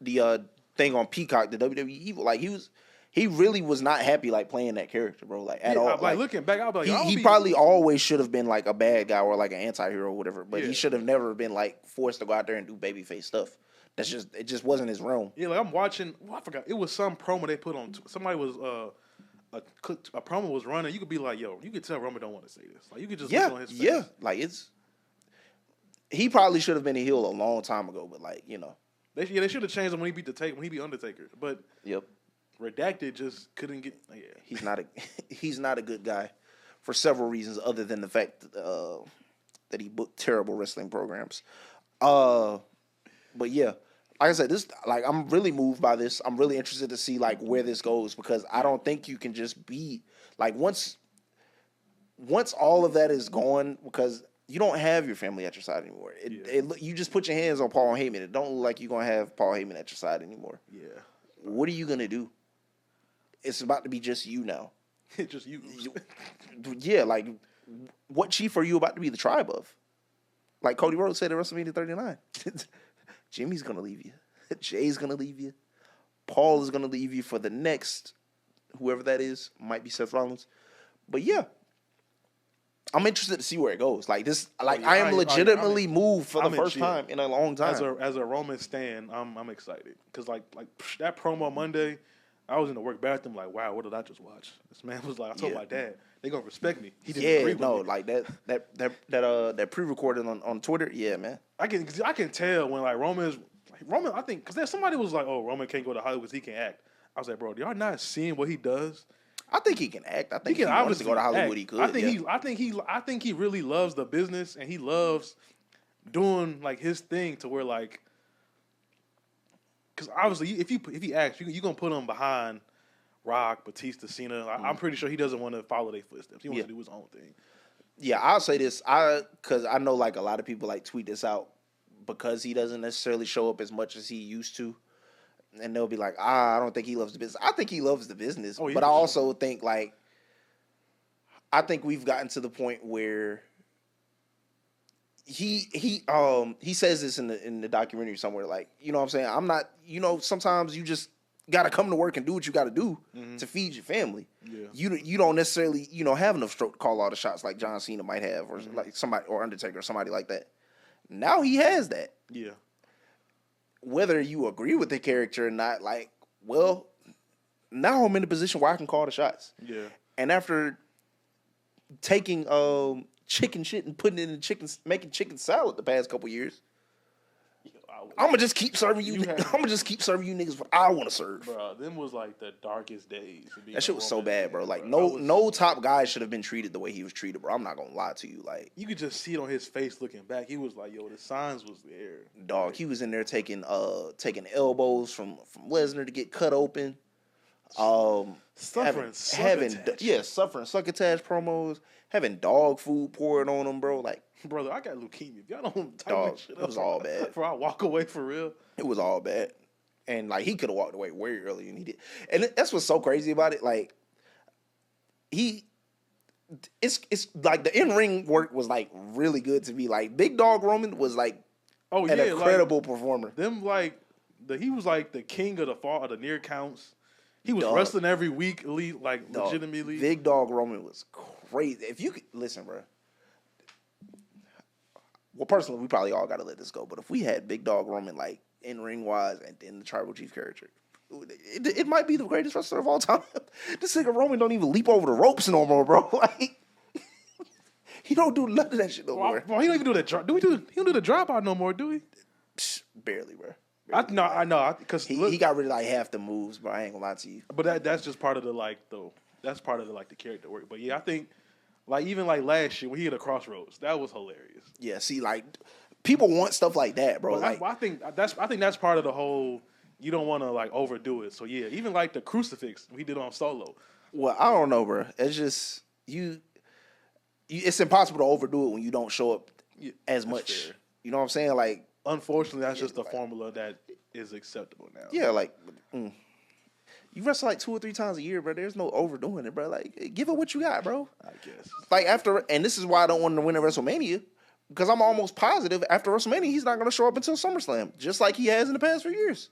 the thing on Peacock, the WWE Evil. Like he really was not happy like playing that character, bro. Like at all. Like looking back, I'll be like, he probably always should have been like a bad guy or like an anti-hero or whatever. But he should have never been like forced to go out there and do babyface stuff. It just wasn't his realm. Yeah, like I'm watching. Well, I forgot. It was some promo they put on. Somebody was a promo was running. You could be like, yo, you could tell Roman don't want to say this. Like you could just look on his face. Yeah, like he probably should have been a heel a long time ago. But like they should have changed him when he beat when he beat Undertaker. But Redacted just couldn't get. He's not a good guy for several reasons other than the fact that he booked terrible wrestling programs. But yeah, like I said, this I'm really moved by this. I'm really interested to see like where this goes because I don't think you can just be like once all of that is gone because you don't have your family at your side anymore. You just put your hands on Paul Heyman. It don't look like you're gonna have Paul Heyman at your side anymore. Yeah. What are you gonna do? It's about to be just you now. Just you. Yeah, like what chief are you about to be the tribe of? Like Cody Rhodes said at WrestleMania 39. Jimmy's gonna leave you. Jay's gonna leave you. Paul is gonna leave you for the next, whoever that is. Might be Seth Rollins. But yeah, I'm interested to see where it goes. Like this, I am legitimately moved for the first time in a long time. As a Roman stan, I'm excited because like that promo Monday, I was in the work bathroom like, wow, what did I just watch? This man was like, I told my dad they gonna respect me. He didn't agree with me. Like that pre-recorded on Twitter. Yeah, man. I can tell when like Roman, I think because there's somebody was like, oh, Roman can't go to Hollywood because he can act. I was like, bro, y'all not seeing what he does? I think he can act. I think he wanted to go to Hollywood, act. He could. I think he really loves the business and he loves doing like his thing to where like, because obviously if he acts, you gonna put him behind Rock, Batista, Cena. I'm pretty sure he doesn't want to follow their footsteps. He wants to do his own thing. Yeah, I'll say this. Because I know like a lot of people like tweet this out because he doesn't necessarily show up as much as he used to. And they'll be like, I don't think he loves the business. I think he loves the business. But I also think like, I think we've gotten to the point where he says this in the documentary somewhere, like, you know what I'm saying? I'm not, sometimes you just got to come to work and do what you got to do to feed your family. Yeah. You don't necessarily, have enough stroke to call all the shots like John Cena might have or like somebody or Undertaker or somebody like that. Now he has that. Yeah. Whether you agree with the character or not, like, well, now I'm in a position where I can call the shots. Yeah. And after taking chicken shit and putting it in making chicken salad the past couple years, I'm gonna just keep serving you. I'm gonna just keep serving you niggas what I want to serve. Bro, them was like the darkest days. That shit was so bad, bro. Like no top guy should have been treated the way he was treated, bro. I'm not gonna lie to you. Like you could just see it on his face looking back. He was like, "Yo, the signs was there." Dog, he was in there taking elbows from Lesnar to get cut open. Suffering succotash promos, having dog food poured on him, bro. Like, brother, I got leukemia. If y'all don't type shit up, it was all bad. Before I walk away for real, it was all bad. And like he could have walked away way earlier than he did. And that's what's so crazy about it. Like it's like the in ring work was like really good to me. Like Big Dog Roman was like an incredible performer. He was like the king of the near counts. He was wrestling every week, legitimately. Big Dog Roman was crazy. If you could listen, bro. Well, personally, we probably all got to let this go. But if we had Big Dog Roman like in ring wise and then the Tribal Chief character, it might be the greatest wrestler of all time. This nigga Roman don't even leap over the ropes no more, bro. Like he don't do none of that shit no more. Well, he don't even do that drop. He don't do the drop out no more, do he? Barely, bro. I know because he got rid of like half the moves, but I ain't gonna lie to you. But that's just part of the character work. But yeah, I think like even like last year when he hit a crossroads, that was hilarious. Yeah, see, like people want stuff like that, bro. I think that's part of the whole. You don't want to like overdo it. So yeah, even like the crucifix we did on Solo. Well, I don't know, bro. It's just you it's impossible to overdo it when you don't show up as much. Fair. You know what I'm saying? Like. Unfortunately, that's just the formula that is acceptable now. Yeah, like, You wrestle like 2 or 3 times a year, bro. There's no overdoing it, bro. Like, give it what you got, bro. I guess. Like after, and this is why I don't want him to win at WrestleMania, because I'm almost positive after WrestleMania he's not going to show up until SummerSlam, just like he has in the past few years.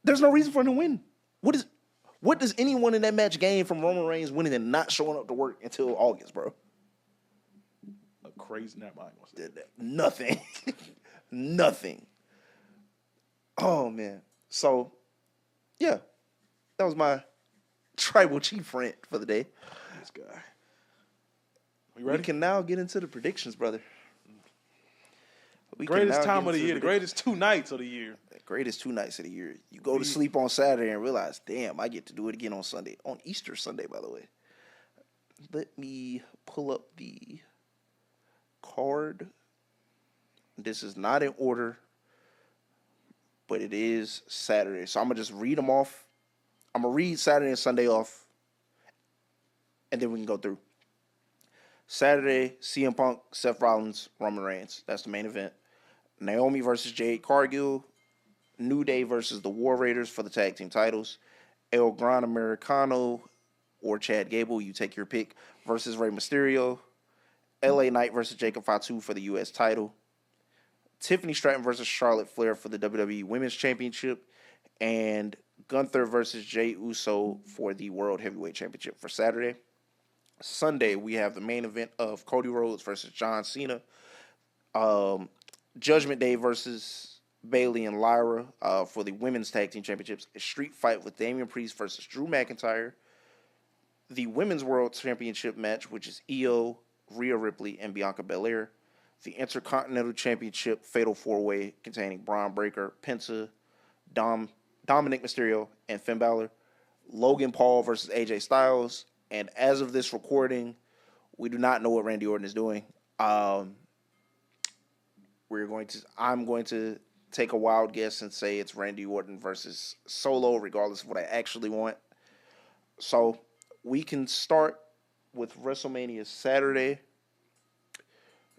There's no reason for him to win. What does anyone in that match gain from Roman Reigns winning and not showing up to work until August, bro? A crazy. Never mind. Nothing. Nothing. Oh man. So, yeah, that was my tribal chief rant for the day. This guy. We ready? We can now get into the predictions, brother. Greatest time of the year. The greatest 2 nights of the year. The greatest 2 nights of the year. You go to sleep on Saturday and realize, damn, I get to do it again on Sunday. On Easter Sunday, by the way. Let me pull up the card. This is not in order, but it is Saturday. So I'm going to just read them off. I'm going to read Saturday and Sunday off, and then we can go through. Saturday, CM Punk, Seth Rollins, Roman Reigns. That's the main event. Naomi versus Jade Cargill. New Day versus the War Raiders for the tag team titles. El Gran Americano or Chad Gable, you take your pick, versus Rey Mysterio. LA Knight versus Jacob Fatu for the U.S. title. Tiffany Stratton versus Charlotte Flair for the WWE Women's Championship. And Gunther versus Jey Uso for the World Heavyweight Championship for Saturday. Sunday, we have the main event of Cody Rhodes versus John Cena. Judgment Day versus Bayley and Lyra for the Women's Tag Team Championships. A street fight with Damian Priest versus Drew McIntyre. The Women's World Championship match, which is Io, Rhea Ripley, and Bianca Belair. The Intercontinental Championship Fatal 4-Way containing Braun Breaker, Penta, Dominic Mysterio, and Finn Balor. Logan Paul versus AJ Styles. And as of this recording, we do not know what Randy Orton is doing. I'm going to take a wild guess and say it's Randy Orton versus Solo, regardless of what I actually want. So we can start with WrestleMania Saturday.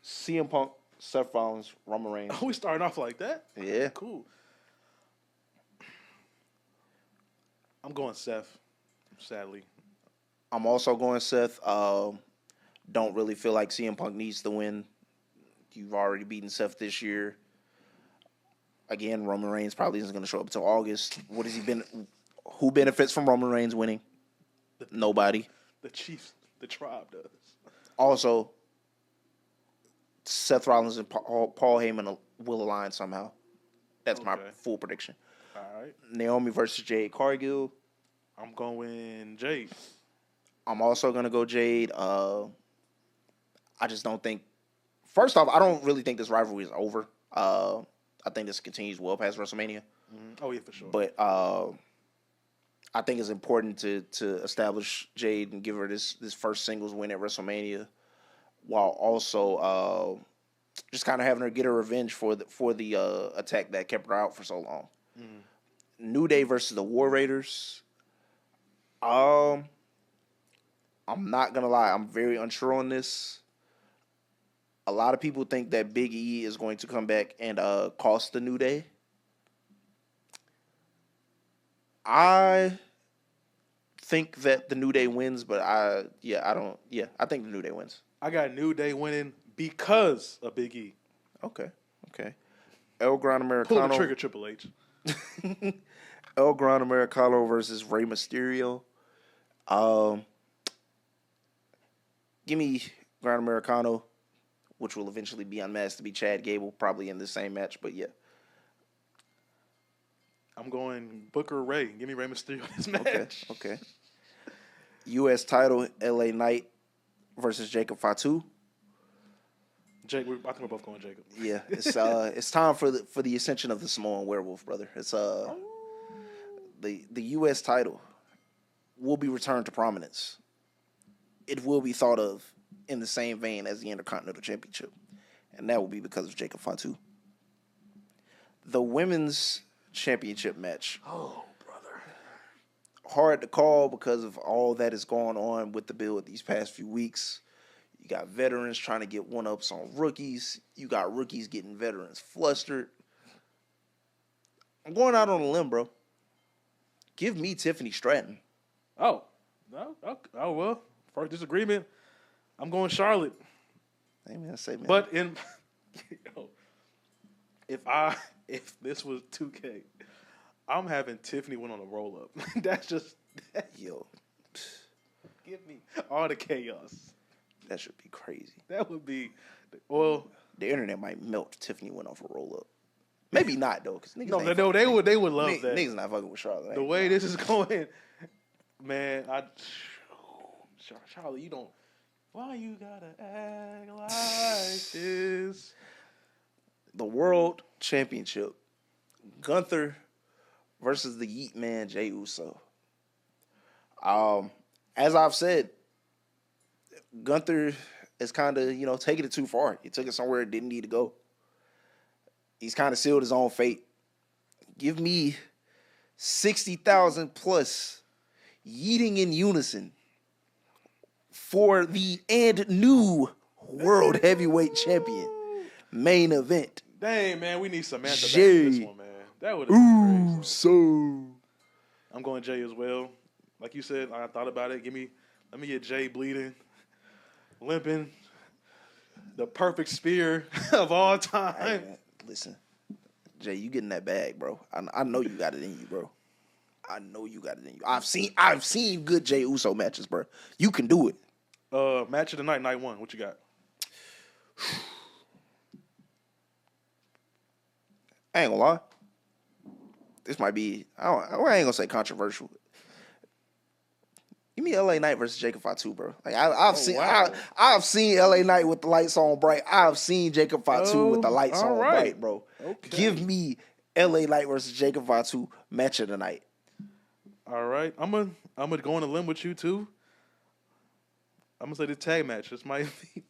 CM Punk, Seth Rollins, Roman Reigns. Oh, we starting off like that? Yeah. Cool. I'm going Seth, sadly. I'm also going Seth. Don't really feel like CM Punk needs to win. You've already beaten Seth this year. Again, Roman Reigns probably isn't going to show up until August. What has he been? Who benefits from Roman Reigns winning? Nobody. The Chiefs, the tribe does. Also, Seth Rollins and Paul Heyman will align somehow. That's my full prediction. All right. Naomi versus Jade Cargill. I'm going Jade. I'm also going to go Jade. I just don't think... First off, I don't really think this rivalry is over. I think this continues well past WrestleMania. Mm-hmm. Oh, yeah, for sure. But I think it's important to establish Jade and give her this first singles win at WrestleMania, while also just kind of having her get her revenge for the attack that kept her out for so long. Mm-hmm. New Day versus the War Raiders. I'm not gonna lie, I'm very unsure on this. A lot of people think that Big E is going to come back and cost the New Day. I think that the New Day wins, but I think the New Day wins. I got New Day winning because of Big E. Okay. El Gran Americano. Pull the trigger, Triple H. El Gran Americano versus Rey Mysterio. Give me Gran Americano, which will eventually be unmasked to be Chad Gable, probably in the same match, but yeah. I'm going Booker Ray. Give me Rey Mysterio in this match. Okay. U.S. title, LA Knight versus Jacob Fatu. I think we're both going Jacob. Yeah, it's time for the ascension of the Samoan Werewolf, brother. It's the U.S. title will be returned to prominence. It will be thought of in the same vein as the Intercontinental Championship, and that will be because of Jacob Fatu. The Women's Championship match. Oh, brother. Hard to call because of all that is going on with the build these past few weeks. You got veterans trying to get one-ups on rookies. You got rookies getting veterans flustered. I'm going out on a limb, bro. Give me Tiffany Stratton. Oh, no. Oh well. First disagreement. I'm going Charlotte. Hey man, say man. But yo, if this was 2K, I'm having Tiffany win on a roll up. That's just yo, give me all the chaos. that should be crazy. That would be well. The internet might melt. Tiffany went off a roll up. Maybe not though, because No, they would love that. Niggas not fucking with Charlotte. The way this is going, man. Charlotte, you don't. Why you gotta act like this? The World Championship, Gunther versus the Yeet Man Jey Uso. As I've said, Gunther is kind of taking it too far. He took it somewhere it didn't need to go. He's kind of sealed his own fate. Give me 60,000 plus yeeting in unison for the and new World Heavyweight Champion main event. Dang, man, we need Samantha back in this one, man. That would have been crazy. So I'm going Jay as well. Like you said, I thought about it. Let me get Jay bleeding, limping, the perfect spear of all time. hey, man, listen, Jay, you getting that bag, bro. I know you got it in you, bro. I know you got it in you. I've seen good Jey Uso matches, bro. You can do it. Match of the night, night one. What you got? I ain't gonna lie. This might be, I ain't gonna say controversial. Give me LA Knight versus Jacob Fatu, bro. Like I've seen LA Knight with the lights on bright. I've seen Jacob Fatu with the lights on bright, bro. Okay. Give me LA Knight versus Jacob Fatu match of the night. All right. I'm gonna go on a limb with you too. I'm gonna say the tag match. This might be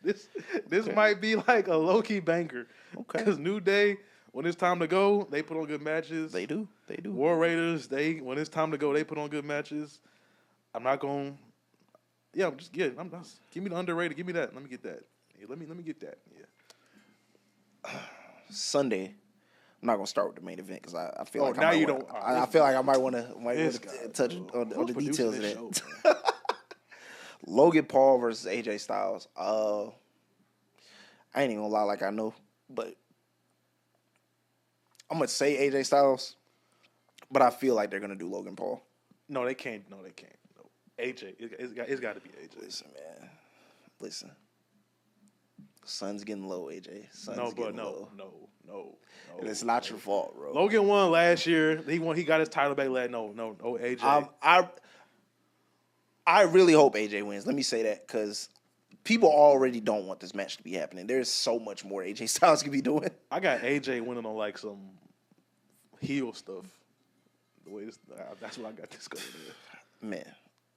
this might be like a low-key banger. Okay. Because New Day, when it's time to go, they put on good matches. They do. War Raiders, when it's time to go, they put on good matches. I'm not going. Yeah, give me the underrated. Give me that. Let me get that. Yeah, let me get that. Yeah. Sunday. I'm not gonna start with the main event because I feel like now you don't. I feel like I might want to touch on the details of that. Show, Logan Paul versus AJ Styles. I ain't even gonna lie, like I know, but I'm gonna say AJ Styles, but I feel like they're gonna do Logan Paul. No, they can't. No, AJ, it's got to be AJ. Listen, man. Listen. Sun's getting low, AJ. No. And it's not your fault, bro. Logan won last year. He got his title back last. No, AJ. I really hope AJ wins. Let me say that because people already don't want this match to be happening. There's so much more AJ Styles could be doing. I got AJ winning on like some heel stuff. That's what I got this going there. Man,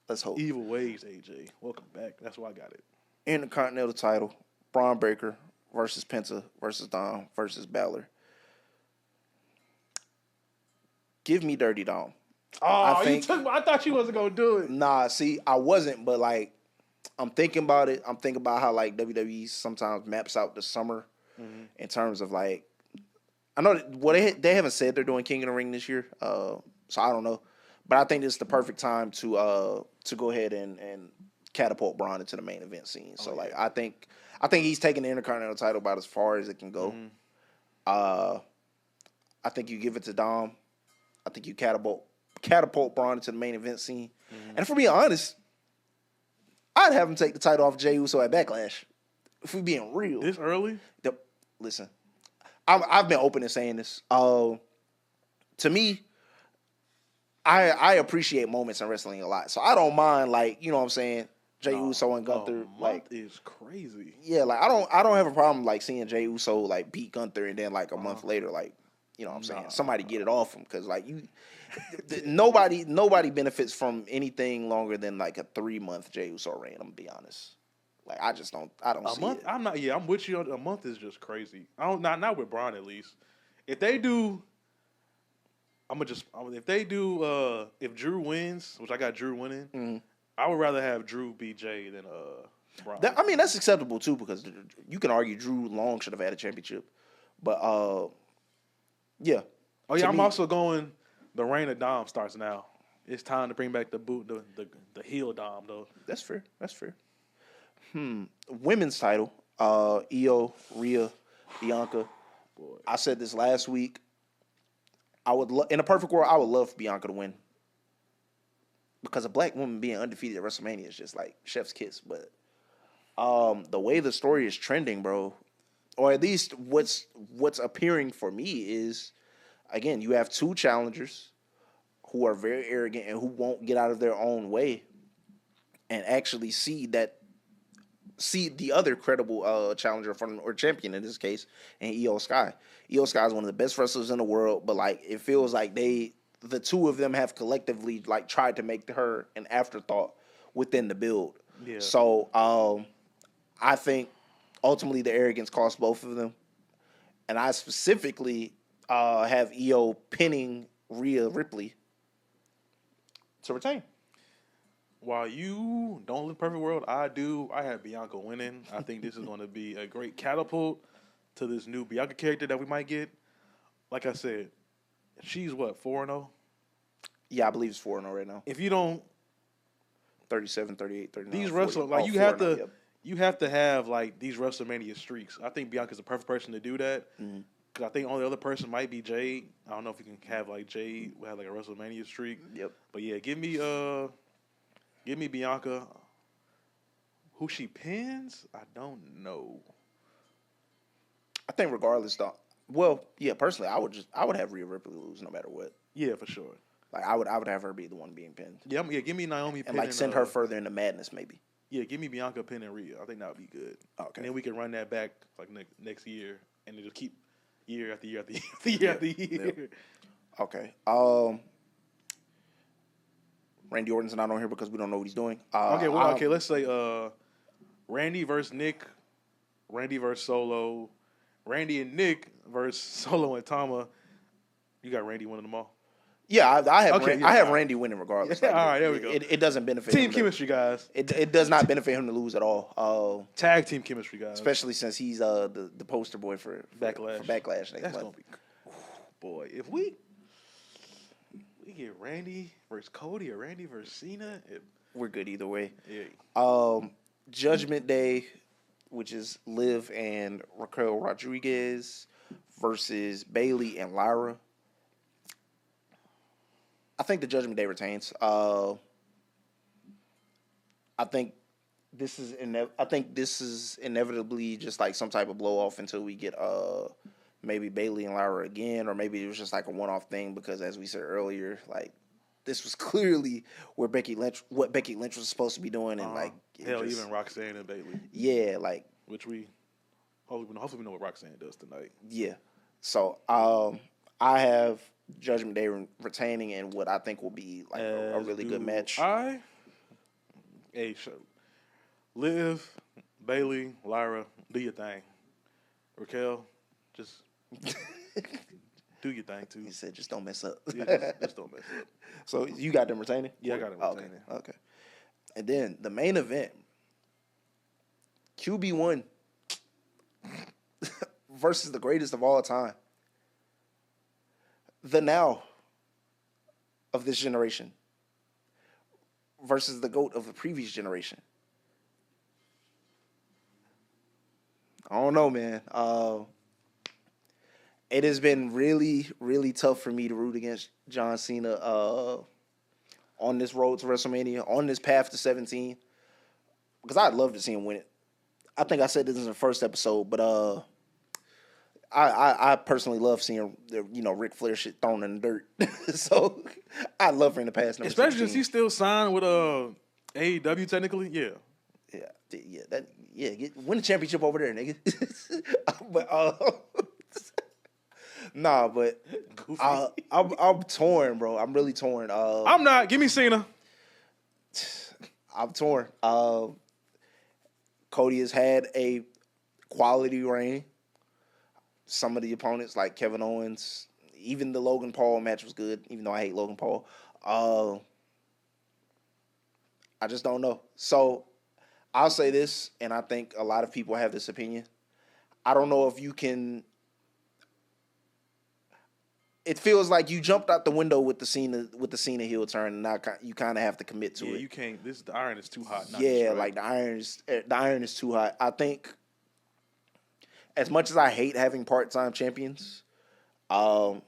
let's hope. Evil ways, AJ. Welcome back. That's why I got it. Intercontinental title, Braun Breaker versus Penta versus Dom versus Balor. Give me Dirty Dom. Oh, I thought you wasn't gonna do it. Nah, see, I wasn't, but like, I'm thinking about it. I'm thinking about how like WWE sometimes maps out the summer in terms of like, I know they haven't said they're doing King of the Ring this year, so I don't know, but I think this is the perfect time to go ahead and catapult Braun into the main event scene. So like, I think he's taking the Intercontinental title about as far as it can go. I think you give it to Dom. I think you catapult Braun into the main event scene. And if we're being honest, I'd have him take the title off Jey Uso at Backlash. If we're being real. This early? Listen, I've been open in saying this. To me, I appreciate moments in wrestling a lot. So I don't mind, like, you know what I'm saying, Jey Uso and Gunther. Like, is crazy. Yeah, like I don't have a problem like seeing Jey Uso like beat Gunther and then like a month later, like, you know what I'm saying, somebody get it off him because like nobody benefits from anything longer than like a 3-month Jey Uso reign. I'm gonna be honest. Like I don't see month, it. I'm with you. A month is just crazy. Not with Braun at least. If they do, if Drew wins, which I got Drew winning, I would rather have Drew beat Jay than Braun. That's acceptable too because you can argue Drew long should have had a championship, but yeah. Oh yeah, I'm also going The reign of Dom starts now. It's time to bring back the heel Dom though. That's fair. That's fair. Women's title. Io, Rhea, Bianca. Boy. I said this last week. In a perfect world, I would love Bianca to win. Because a black woman being undefeated at WrestleMania is just like chef's kiss. But the way the story is trending, bro, or at least what's appearing for me is, again, you have two challengers who are very arrogant and who won't get out of their own way and actually see the other credible challenger or champion in this case, and Io Sky. Io Sky is one of the best wrestlers in the world, but like it feels like the two of them have collectively like tried to make her an afterthought within the build. Yeah. So I think ultimately the arrogance cost both of them, and I specifically have Io pinning Rhea Ripley to retain. While you don't live in a perfect world, I do. I have Bianca winning. I think this is going to be a great catapult to this new Bianca character that we might get. Like I said, she's what, 4-0? Yeah, I believe it's 4-0 right now. If you don't 37, 38, 39. these 40. wrestlers, like Oh, you have to have like these WrestleMania streaks. I think Bianca's the perfect person to do that. Because I think only other person might be Jade. I don't know if you can have like Jade have like a WrestleMania streak. Yep. But yeah, give me Bianca. Who she pins? I don't know. I think regardless, though. Well, yeah, personally, I would have Rhea Ripley lose no matter what. Yeah, for sure. Like I would have her be the one being pinned. Yeah, give me Naomi and like send her further into madness, maybe. Yeah, give me Bianca pinning Rhea. I think that would be good. Okay. And then we can run that back like next year, and it'll keep year after year after year after year after year. Yep. Okay. Randy Orton's not on here because we don't know what he's doing. Okay, let's say Randy versus Nick, Randy versus Solo, Randy and Nick versus Solo and Tama. You got Randy winning them all. Yeah, I have. Okay, I have Randy winning regardless. Yeah, all right, there we go. It doesn't benefit Team him chemistry, guys. It does not benefit him to lose at all. Tag team chemistry, guys. Especially since he's the poster boy for Backlash. For Backlash. That's gonna be boy. If we get Randy versus Cody or Randy versus Cena, we're good either way. Yeah. Judgment Day, which is Liv and Raquel Rodriguez versus Bayley and Lyra. I think the Judgment Day retains. I think this is inevitably just like some type of blow off until we get maybe Bayley and Lyra again, or maybe it was just like a one off thing because as we said earlier, like this was clearly what Becky Lynch was supposed to be doing, and like even Roxanne and Bayley. Yeah, like which we hopefully we know what Roxanne does tonight. Yeah. So I have Judgment Day retaining in what I think will be like a really good match. Liv, Bayley, Lyra, do your thing. Raquel, just do your thing too. He said, just don't mess up. Yeah, just don't mess up. So you got them retaining? Yeah, I got them retaining. Okay. And then the main event, QB1 versus the greatest of all time. The now of this generation versus the GOAT of the previous generation. I don't know, man. It has been really, really tough for me to root against John Cena on this road to WrestleMania, on this path to 17, because I'd love to see him win it. I think I said this in the first episode, but I personally love seeing Ric Flair shit thrown in the dirt. So I'd love for him to pass number especially 16. since he's still signed with AEW technically. Yeah. Win the championship over there, nigga. But nah, but I'm torn, bro. I'm really torn. I'm not. Give me Cena. I'm torn. Cody has had a quality reign. Some of the opponents, like Kevin Owens, even the Logan Paul match was good, even though I hate Logan Paul. I just don't know. So I'll say this, and I think a lot of people have this opinion. I don't know if you can. it feels like you jumped out the window with the Cena heel turn, and now you kind of have to commit to it. You can't. The iron is too hot. Yeah, like the iron is too hot. I think as much as I hate having part-time champions, I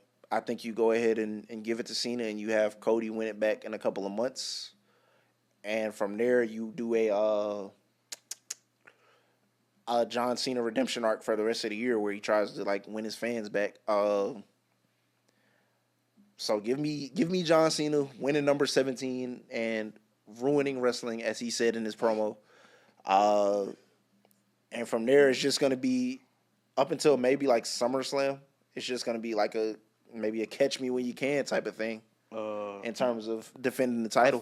think you go ahead and give it to Cena, and you have Cody win it back in a couple of months, and from there you do a John Cena redemption arc for the rest of the year where he tries to like win his fans back. So give me John Cena winning number 17 and ruining wrestling, as he said in his promo. And from there, it's just going to be up until maybe like SummerSlam. It's just going to be like maybe a catch me when you can type of thing in terms of defending the title.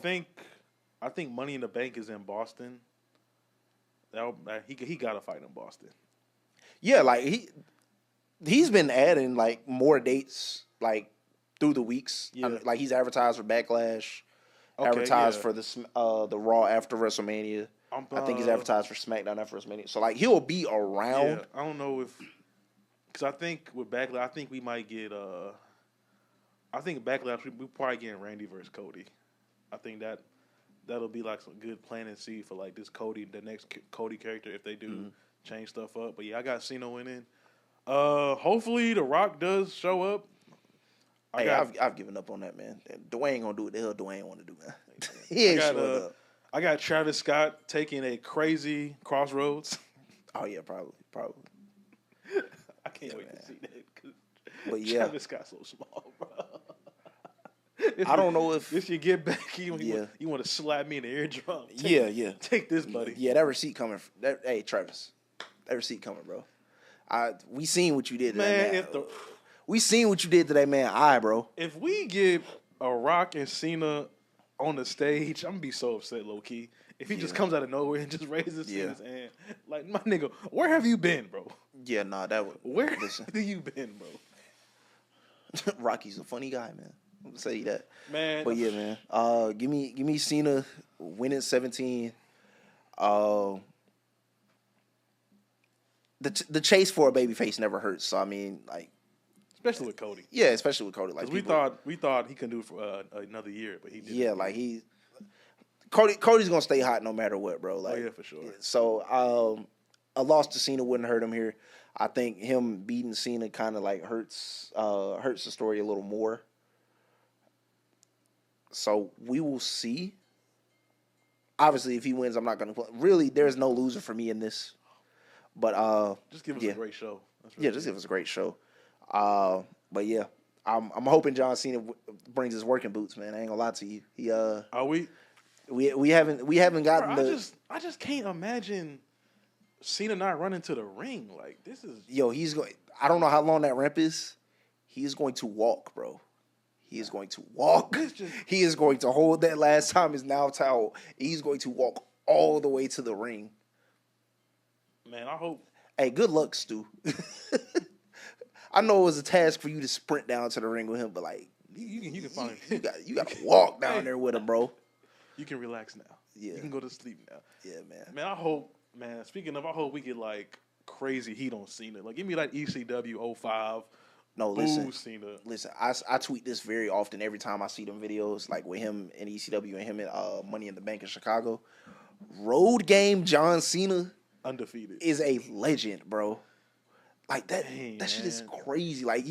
I think Money in the Bank is in Boston. He got to fight in Boston. Yeah, like he's been adding like more dates like through the weeks. Yeah. Like he's advertised for Backlash, advertised for the Raw after WrestleMania. I think he's advertised for SmackDown after WrestleMania. So like he'll be around. Yeah, I don't know because I think with Backlash, I think we might get. I think Backlash we probably getting Randy versus Cody. I think that'll be like some good plan and see for like this the next Cody character if they do change stuff up. But yeah, I got Cena winning. Hopefully The Rock does show up. I've given up on that, man. Dwayne gonna do what the hell Dwayne want to do, man. He ain't showing up. I got Travis Scott taking a crazy Crossroads. Oh yeah, probably. I can't wait to see that. But yeah, Travis Scott's so small, bro. I don't know if you get back, you want to slap me in the eardrum. Take this, buddy. Yeah, that receipt coming. Hey, Travis, that receipt coming, bro. We seen what you did to that man. We seen what you did to that man, bro. If we get a Rock and Cena on the stage, I'm gonna be so upset, low key. If he just comes out of nowhere and just raises his hand, like my nigga, where have you been, bro? Yeah, nah, that would. Where have you been, bro? Rocky's a funny guy, man. I'm gonna say that, man. But yeah, man. Give me Cena winning 17. The chase for a babyface never hurts. So I mean, like, especially with Cody. Yeah, especially with Cody. Like we thought he could do it for another year, but he didn't. Yeah, like Cody's gonna stay hot no matter what, bro. Like, oh yeah, for sure. So a loss to Cena wouldn't hurt him here. I think him beating Cena kind of like hurts the story a little more. So we will see. Obviously, if he wins, I'm not gonna. Really, there's no loser for me in this. But just give us a great show. Just give us a great show. But yeah, I'm hoping John Cena brings his working boots, man. I ain't gonna lie to you. He are we? We haven't gotten I just can't imagine Cena not running to the ring. Like this is he's going. I don't know how long that ramp is. He is going to walk, bro. He is going to walk. He is going to hold that last time is now towel. He's going to walk all the way to the ring. Man, I hope. Hey, good luck, Stu. I know it was a task for you to sprint down to the ring with him, but like you can find him. You got to walk down there with him, bro. You can relax now. Yeah, you can go to sleep now. Yeah, man. Man, I hope. Man, speaking of, I hope we get like crazy heat on Cena. Like, give me like ECW 05. No, listen, Cena. Listen, I tweet this very often every time I see them videos, like with him in ECW and him in Money in the Bank in Chicago. Road game John Cena undefeated is a legend, bro. Like that shit is crazy. Like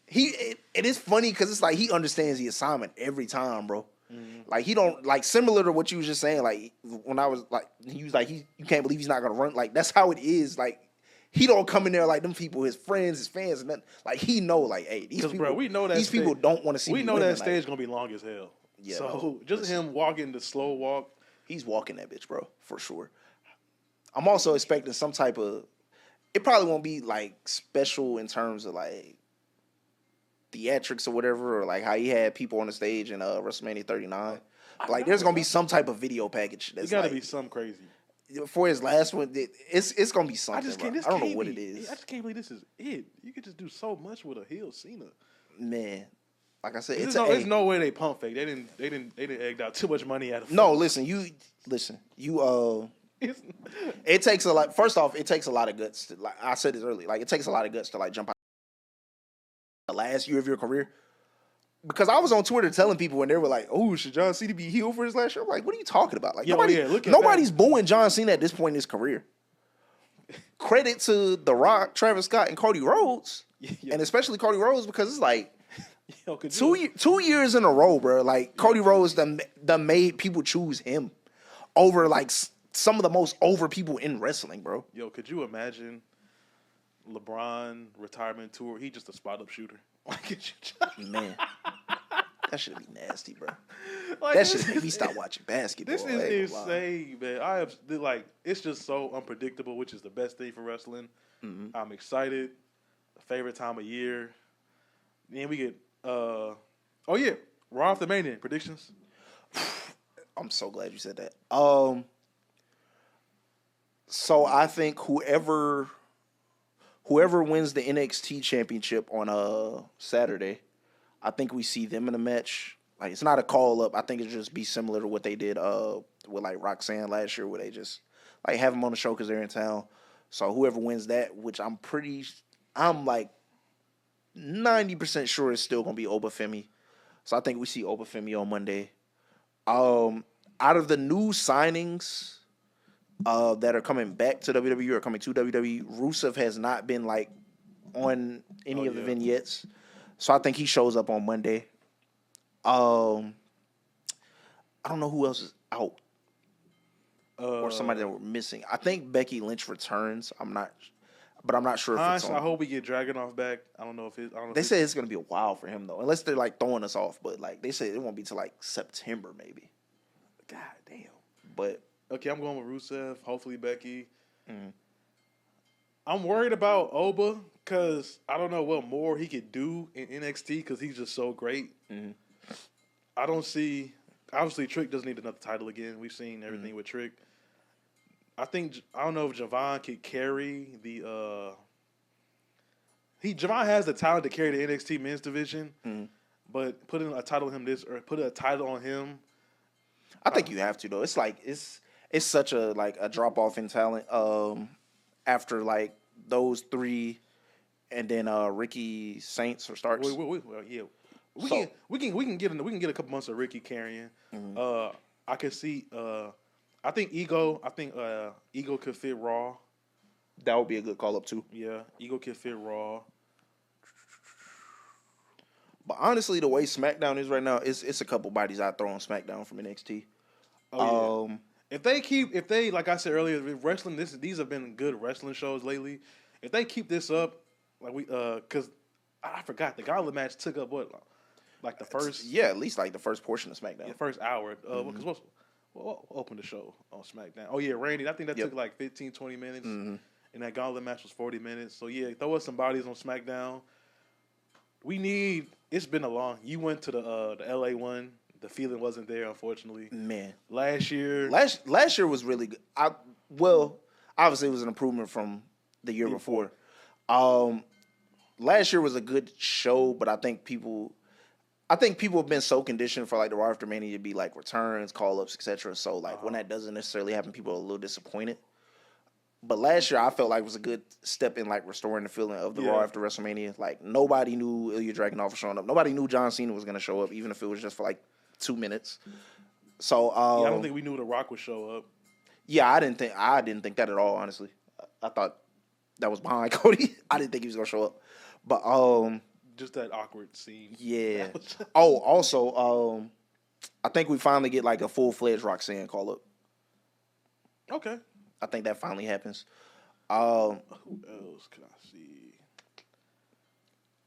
it is funny because it's like he understands the assignment every time, bro. Mm-hmm. Like he don't like similar to what you was just saying. Like when I was like, he was like, you can't believe he's not gonna run. Like that's how it is. Like he don't come in there like them people, his friends, his fans, and nothing. Like he know, like, hey, these people, bro, we know that these people don't want to see. We know that stage gonna be long as hell. Yeah. So just him walking the slow walk, he's walking that bitch, bro, for sure. I'm also expecting some type of. It probably won't be like special in terms of like theatrics or whatever, or like how he had people on the stage in WrestleMania 39. But like, there's gonna be some type of video package. That's gotta be some crazy. For his last one, it's gonna be something. I don't know what it is. I just can't believe this is it. You could just do so much with a heel Cena. Man, like I said, there's no way they pump fake. They didn't egg out too much money out of. No, listen. It takes a lot. First off, it takes a lot of guts. Like I said this earlier, like it takes a lot of guts to like jump out the last year of your career. Because I was on Twitter telling people when they were like, "Oh, should John Cena be healed for his last year?" I'm like, what are you talking about? Like nobody's booing John Cena at this point in his career. Credit to The Rock, Travis Scott, and Cody Rhodes, and especially Cody Rhodes, because it's like two years in a row, bro. Like Cody Rhodes done made people choose him over like some of the most over people in wrestling, bro. Yo, could you imagine LeBron retirement tour? He just a spot up shooter. Man, that should be nasty, bro. Like, that should make me stop watching basketball. This is insane, man. I have like it's just so unpredictable, which is the best thing for wrestling. Mm-hmm. I'm excited. Favorite time of year. Then we get Raw after Mania predictions. I'm so glad you said that. So I think whoever wins the NXT championship on Saturday, I think we see them in a match. Like it's not a call up. I think it'll just be similar to what they did with like Roxanne last year, where they just like have them on the show because they're in town. So whoever wins that, which I'm like 90% sure it's still gonna be Obafemi. So I think we see Obafemi on Monday. Out of the new signings that are coming back to WWE or coming to WWE, Rusev has not been like on any of the vignettes. So I think he shows up on Monday. I don't know who else is out or somebody that we're missing. I think Becky Lynch returns. I'm not sure if it's on. I hope we get Dragunov back. I don't know if it. They say it's gonna be a while for him though, unless they're like throwing us off. But like they say it won't be till like September maybe. God damn. But okay, I'm going with Rusev. Hopefully Becky. Mm-hmm. I'm worried about Oba because I don't know what more he could do in NXT because he's just so great. Mm-hmm. I don't see. Obviously, Trick doesn't need another title again. We've seen everything with Trick. I don't know if Javon could carry the. Javon has the talent to carry the NXT men's division, but putting a title on him. I think you have to though. It's like it's such a drop off in talent. After like those three, and then Ricky Saints or Starks. We can get a couple months of Ricky carrying. Mm-hmm. I can see. I think Ego could fit Raw. That would be a good call up too. Yeah, Ego could fit Raw. But honestly, the way SmackDown is right now, it's a couple bodies I throw on SmackDown from NXT. Oh, yeah. If they like I said earlier, wrestling these have been good wrestling shows lately. If they keep this up, like because I forgot the Gauntlet match took up what, like the first at least like the first portion of SmackDown, the first hour. Because we'll open the show on SmackDown. Oh yeah, Randy. I think that took like 15, 20 minutes, and that Gauntlet match was 40 minutes. So yeah, throw us some bodies on SmackDown. It's been a long. You went to the LA one. The feeling wasn't there, unfortunately. Man, last year was really good. Obviously it was an improvement from the year before. Last year was a good show, but I think people have been so conditioned for like the Raw After Mania to be like returns, call ups, etc. So like when that doesn't necessarily happen, people are a little disappointed. But last year I felt like it was a good step in like restoring the feeling of the Raw after WrestleMania. Like nobody knew Ilya Dragunov was showing up. Nobody knew John Cena was going to show up, even if it was just for like 2 minutes. So I don't think we knew The Rock would show up. Yeah, I didn't think that at all. Honestly, I thought that was behind Cody. I didn't think he was going to show up. But just that awkward scene. Yeah. Also, I think we finally get like a full-fledged Roxanne call up. Okay. I think that finally happens. Who else can I see?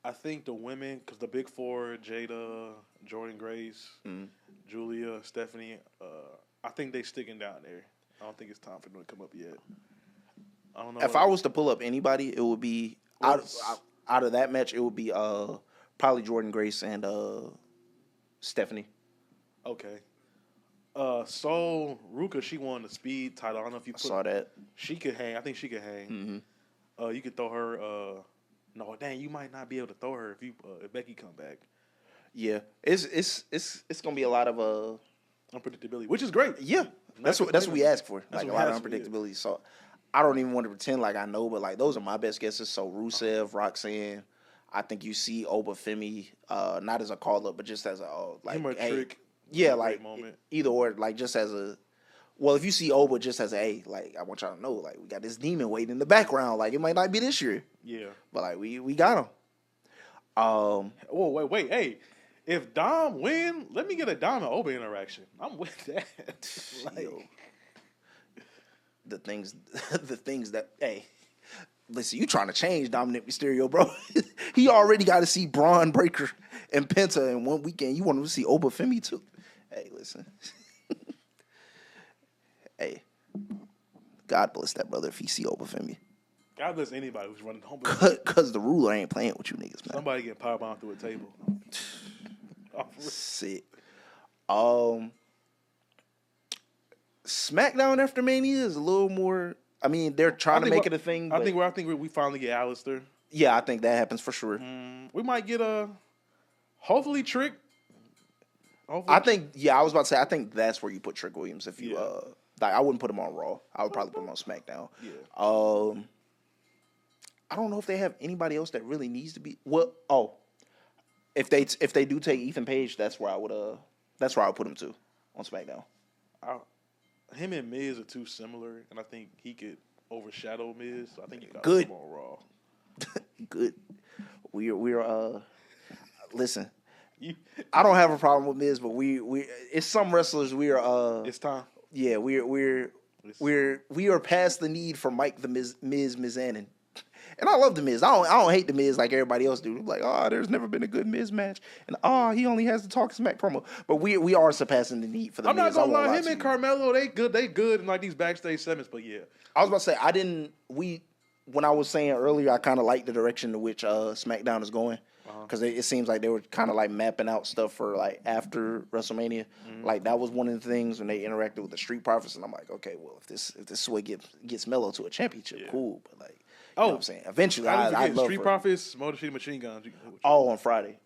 I think the women, because the big four, Jada, Jordan Grace, Julia, Stephanie, I think they sticking down there. I don't think it's time for them to come up yet. I don't know. If I was to pull up anybody, it would be out of that match. It would be probably Jordan Grace and Stephanie. Okay. So Ruka, she won the speed title. I don't know if you saw that. She could hang. I think she could hang. Mm-hmm. You could throw her. No, dang, you might not be able to throw her if Becky come back. Yeah, it's gonna be a lot of unpredictability, which is great. Yeah, that's what we ask for. Like a lot of unpredictability. So I don't even want to pretend like I know, but like those are my best guesses. So Rusev, Roxanne. I think you see Obafemi not as a call up, but just as a like him or hey, Trick. yeah, Great like moment. either or, like just as a well, if you see Oba just as a hey, like I want y'all to know, like we got this demon waiting in the background, like it might not be this year, Yeah. but like we got him. Whoa, wait, hey. If Dom win, let me get a Dom and Oba interaction. I'm with that. Like, Yo, the things, the things that hey. Listen, you trying to change Dominic Mysterio, bro. He already got to see Braun Breaker and Penta in one weekend. You want him to see Obafemi too? Hey, listen. Hey, God bless that brother if he see Obafemi. God bless anybody who's running home. Because the ruler ain't playing with you niggas, man. Somebody getting powerbombed through a table. Sick. SmackDown after Mania is a little more. I mean, they're trying to make it a thing. I think we finally get Alistair. Yeah, I think that happens for sure. We might get hopefully Trick. I think. Yeah, I was about to say. I think that's where you put Trick Williams. If you like, I wouldn't put him on Raw. I would probably put him on SmackDown. Yeah. I don't know if they have anybody else that really needs to be. Well, if they do take Ethan Page, that's where I would put him to on SmackDown. Him and Miz are too similar, and I think he could overshadow Miz. So I think you got Good him on Raw. Good. We're listen. I don't have a problem with Miz, but we it's some wrestlers we are It's time. Yeah, we are past the need for Mike the Mizanin. And I love the Miz. I don't hate the Miz like everybody else do. Like, there's never been a good Miz match, and he only has to talk smack promo. But we are surpassing the need for the Miz. I'm not gonna lie, him and Carmelo, they good in like these backstage segments. But yeah, I was about to say when I was saying earlier, I kind of like the direction to which SmackDown is going, because it seems like they were kind of like mapping out stuff for like after WrestleMania. Like that was one of the things when they interacted with the Street Profits, and I'm like, okay, well if this is what gets Melo to a championship, cool. But like, you know what I'm saying, eventually I love Street Profits, Motor City Machine Guns. On Friday.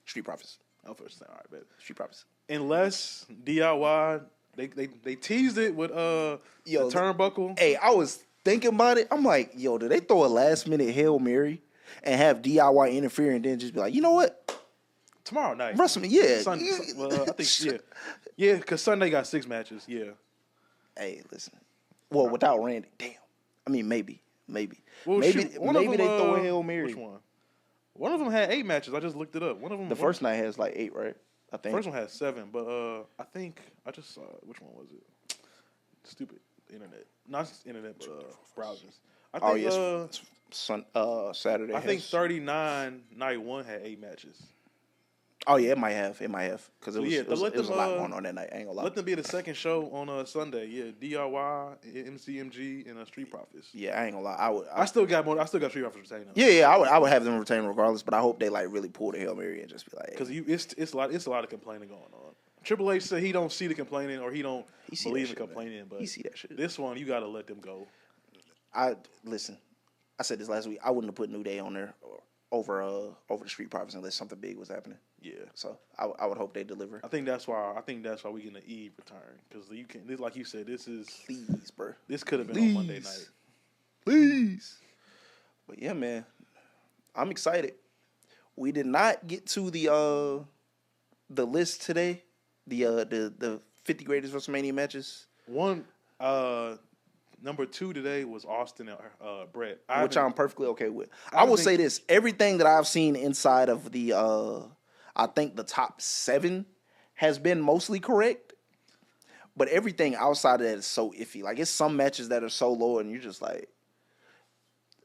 Street Profits. Oh, first time. All right, bet. Street Profits. Unless DIY, they teased it with the turnbuckle. Hey, I was thinking about it. I'm like, yo, did they throw a last minute Hail Mary and have DIY interfere and then just be like, you know what? Tomorrow night. WrestleMania, yeah. I think yeah, because Sunday got 6 matches. Yeah. Hey, listen. Well, without Randy, damn. I mean, maybe. Well, maybe shoot, they throw a Hail Mary. Which one? One of them had 8 matches. I just looked it up. One of them. The first night has like 8, right? I think. First one had 7, but I think I just saw which one was it? Stupid internet, not internet, but browsers. I think, Saturday. I think 39 night 1 had 8 matches. Oh yeah, it might have because it was a lot going on that night. I ain't gonna lie. Let them be the second show on Sunday. Yeah, DIY, MCMG, and Street Profits. Yeah, I ain't gonna lie. I still got Street Profits retained. Yeah, I would have them retain regardless. But I hope they like really pull the Hail Mary and just be like, because it's a lot of complaining going on. Triple H said he don't see the complaining or he don't believe in complaining, but he see that shit. This one you got to let them go. Listen. I said this last week. I wouldn't have put New Day on there over the Street Profits unless something big was happening. Yeah. So I would hope they deliver. I think that's why we get an Eve return, because you can. Like you said, this is please, bro. This could have been on Monday night. Please. But yeah, man, I'm excited. We did not get to the list today. The 50 greatest WrestleMania matches. Number 2 today was Austin and Brett, which I'm perfectly okay with. I will say this: everything that I've seen inside of the, I think the top 7 has been mostly correct, but everything outside of that is so iffy. Like it's some matches that are so low, and you're just like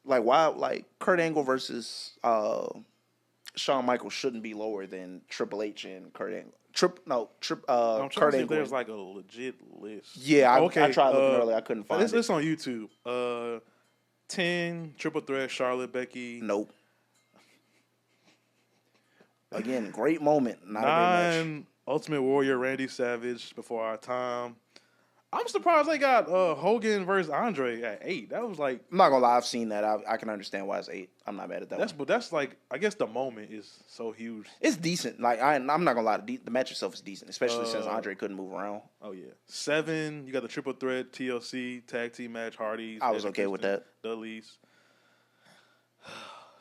why? Like Kurt Angle versus Shawn Michaels shouldn't be lower than Triple H and Kurt Angle. Kurt Angle. There's like a legit list. Yeah, I tried looking earlier. I couldn't find it. It's on YouTube. 10 Triple Threat Charlotte Becky. Nope. Again, great moment. Not 9 a great match. Ultimate Warrior Randy Savage Before Our Time. I'm surprised they got Hogan versus Andre at 8. That was like, I'm not gonna lie, I've seen that. I can understand why it's 8. I'm not mad at that. But that's like, I guess the moment is so huge. It's decent. Like I'm not gonna lie, the match itself is decent, especially since Andre couldn't move around. Oh yeah. 7, you got the Triple Threat TLC tag team match. Hardys. I was okay with that. Dudley's.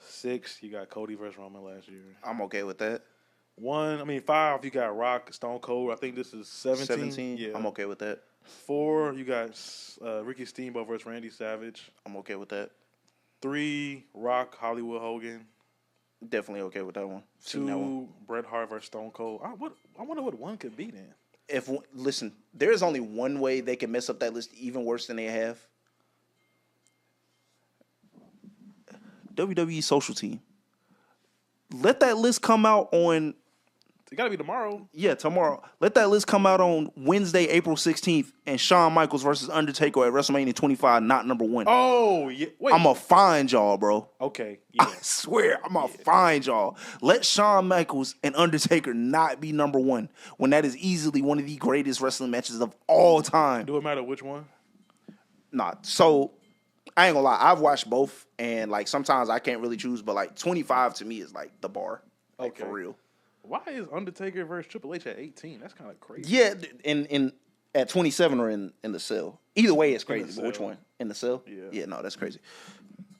6, you got Cody versus Roman last year. I'm okay with that. 5, you got Rock, Stone Cold. I think this is 17. 17. Yeah. I'm okay with that. 4, you got Ricky Steamboat versus Randy Savage. I'm okay with that. 3, Rock, Hollywood Hogan. Definitely okay with that one. 2, Bret Hart versus Stone Cold. I wonder what 1 could be then. Listen, there is only one way they can mess up that list even worse than they have. WWE social team. Let that list come out on. It got to be tomorrow. Yeah, tomorrow. Let that list come out on Wednesday, April 16th, and Shawn Michaels versus Undertaker at WrestleMania 25, not number 1. Oh, yeah. Wait. I'm going to find y'all, bro. Okay. Yeah. I swear, I'm going to find y'all. Let Shawn Michaels and Undertaker not be number 1 when that is easily one of the greatest wrestling matches of all time. Do it matter which one? Nah, so I ain't gonna lie. I've watched both, and like sometimes I can't really choose, but like 25 to me is like the bar, like for real. Why is Undertaker versus Triple H at 18? That's kind of crazy. Yeah, in at 27 or in the cell. Either way, it's crazy. But which one? In the cell? Yeah. No, that's crazy.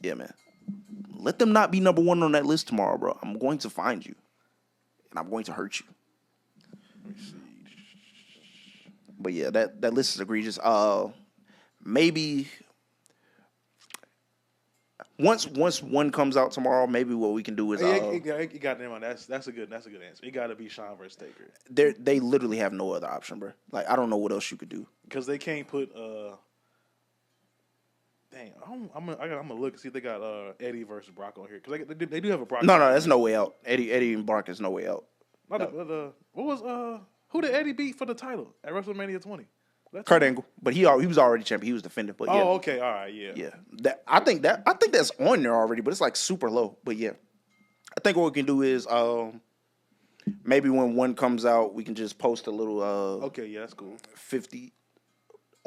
Yeah, man. Let them not be number 1 on that list tomorrow, bro. I'm going to find you, and I'm going to hurt you. Let me see. But yeah, that list is egregious. Maybe. Once 1 comes out tomorrow, maybe what we can do is you got them on. That's a good answer. It got to be Shawn versus Taker. They literally have no other option, bro. Like I don't know what else you could do because they can't put dang, I'm gonna look and see if they got Eddie versus Brock on here because they do have a Brock. No, that's no way out. Eddie and Brock is no way out. What was who did Eddie beat for the title at WrestleMania 20? Kurt Angle, but he was already champion. He was defending, but yeah. Oh, okay, all right, yeah. Yeah, I think that's on there already, but it's like super low. But yeah, I think what we can do is maybe when 1 comes out, we can just post a little okay, yeah, that's cool. 50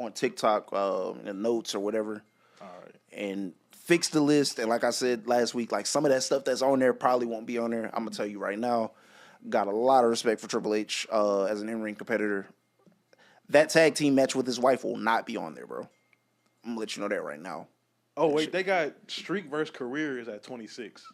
on TikTok in the notes or whatever. All right, and fix the list. And like I said last week, like some of that stuff that's on there probably won't be on there. I'm gonna tell you right now, got a lot of respect for Triple H as an in-ring competitor. That tag team match with his wife will not be on there, bro. I'm gonna let you know that right now. Oh wait, they got Streak versus Careers at 26.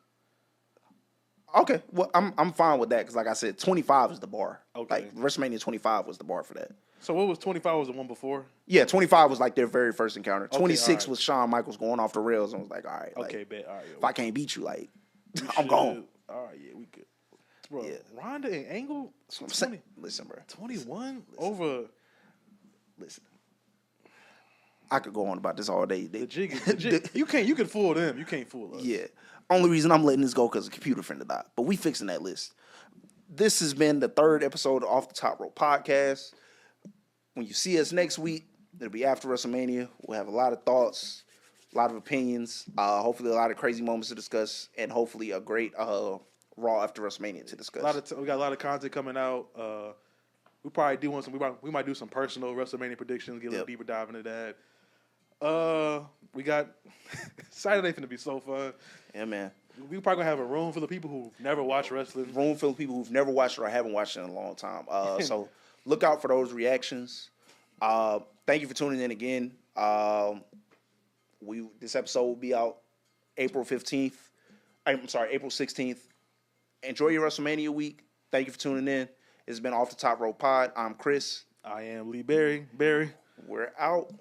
Okay, well I'm fine with that because like I said, 25 is the bar. Okay, like WrestleMania 25 was the bar for that. So what was 25? Was the one before? Yeah, 25 was like their very first encounter. Okay, 26 right. was Shawn Michaels going off the rails and was like, all right, like, okay, bet. All right, if I can't beat you, like I'm gone. All right, yeah, we good. Bro, Yeah. Ronda and Angle. That's what I'm saying. Listen, bro. 21 over. Listen, I could go on about this all day. The jig. You can fool them. You can't fool us. Yeah. Only reason I'm letting this go because a computer friend died. But we fixing that list. This has been the 3rd episode of Off the Top Rope Podcast. When you see us next week, it'll be after WrestleMania. We'll have a lot of thoughts, a lot of opinions, hopefully a lot of crazy moments to discuss, and hopefully a great Raw after WrestleMania to discuss. We got a lot of content coming out. We probably do want some. We might do some personal WrestleMania predictions. Get a little deeper dive into that. We got Saturday finna be so fun. Yeah, man. We probably gonna have a room full of people who never watch wrestling. Room full of people who've never watched it or haven't watched it in a long time. So look out for those reactions. Thank you for tuning in again. This episode will be out April 15th. I'm sorry, April 16th. Enjoy your WrestleMania week. Thank you for tuning in. It's been Off the Top Rope Pod. I'm Chris. I am Lee Barry. We're out.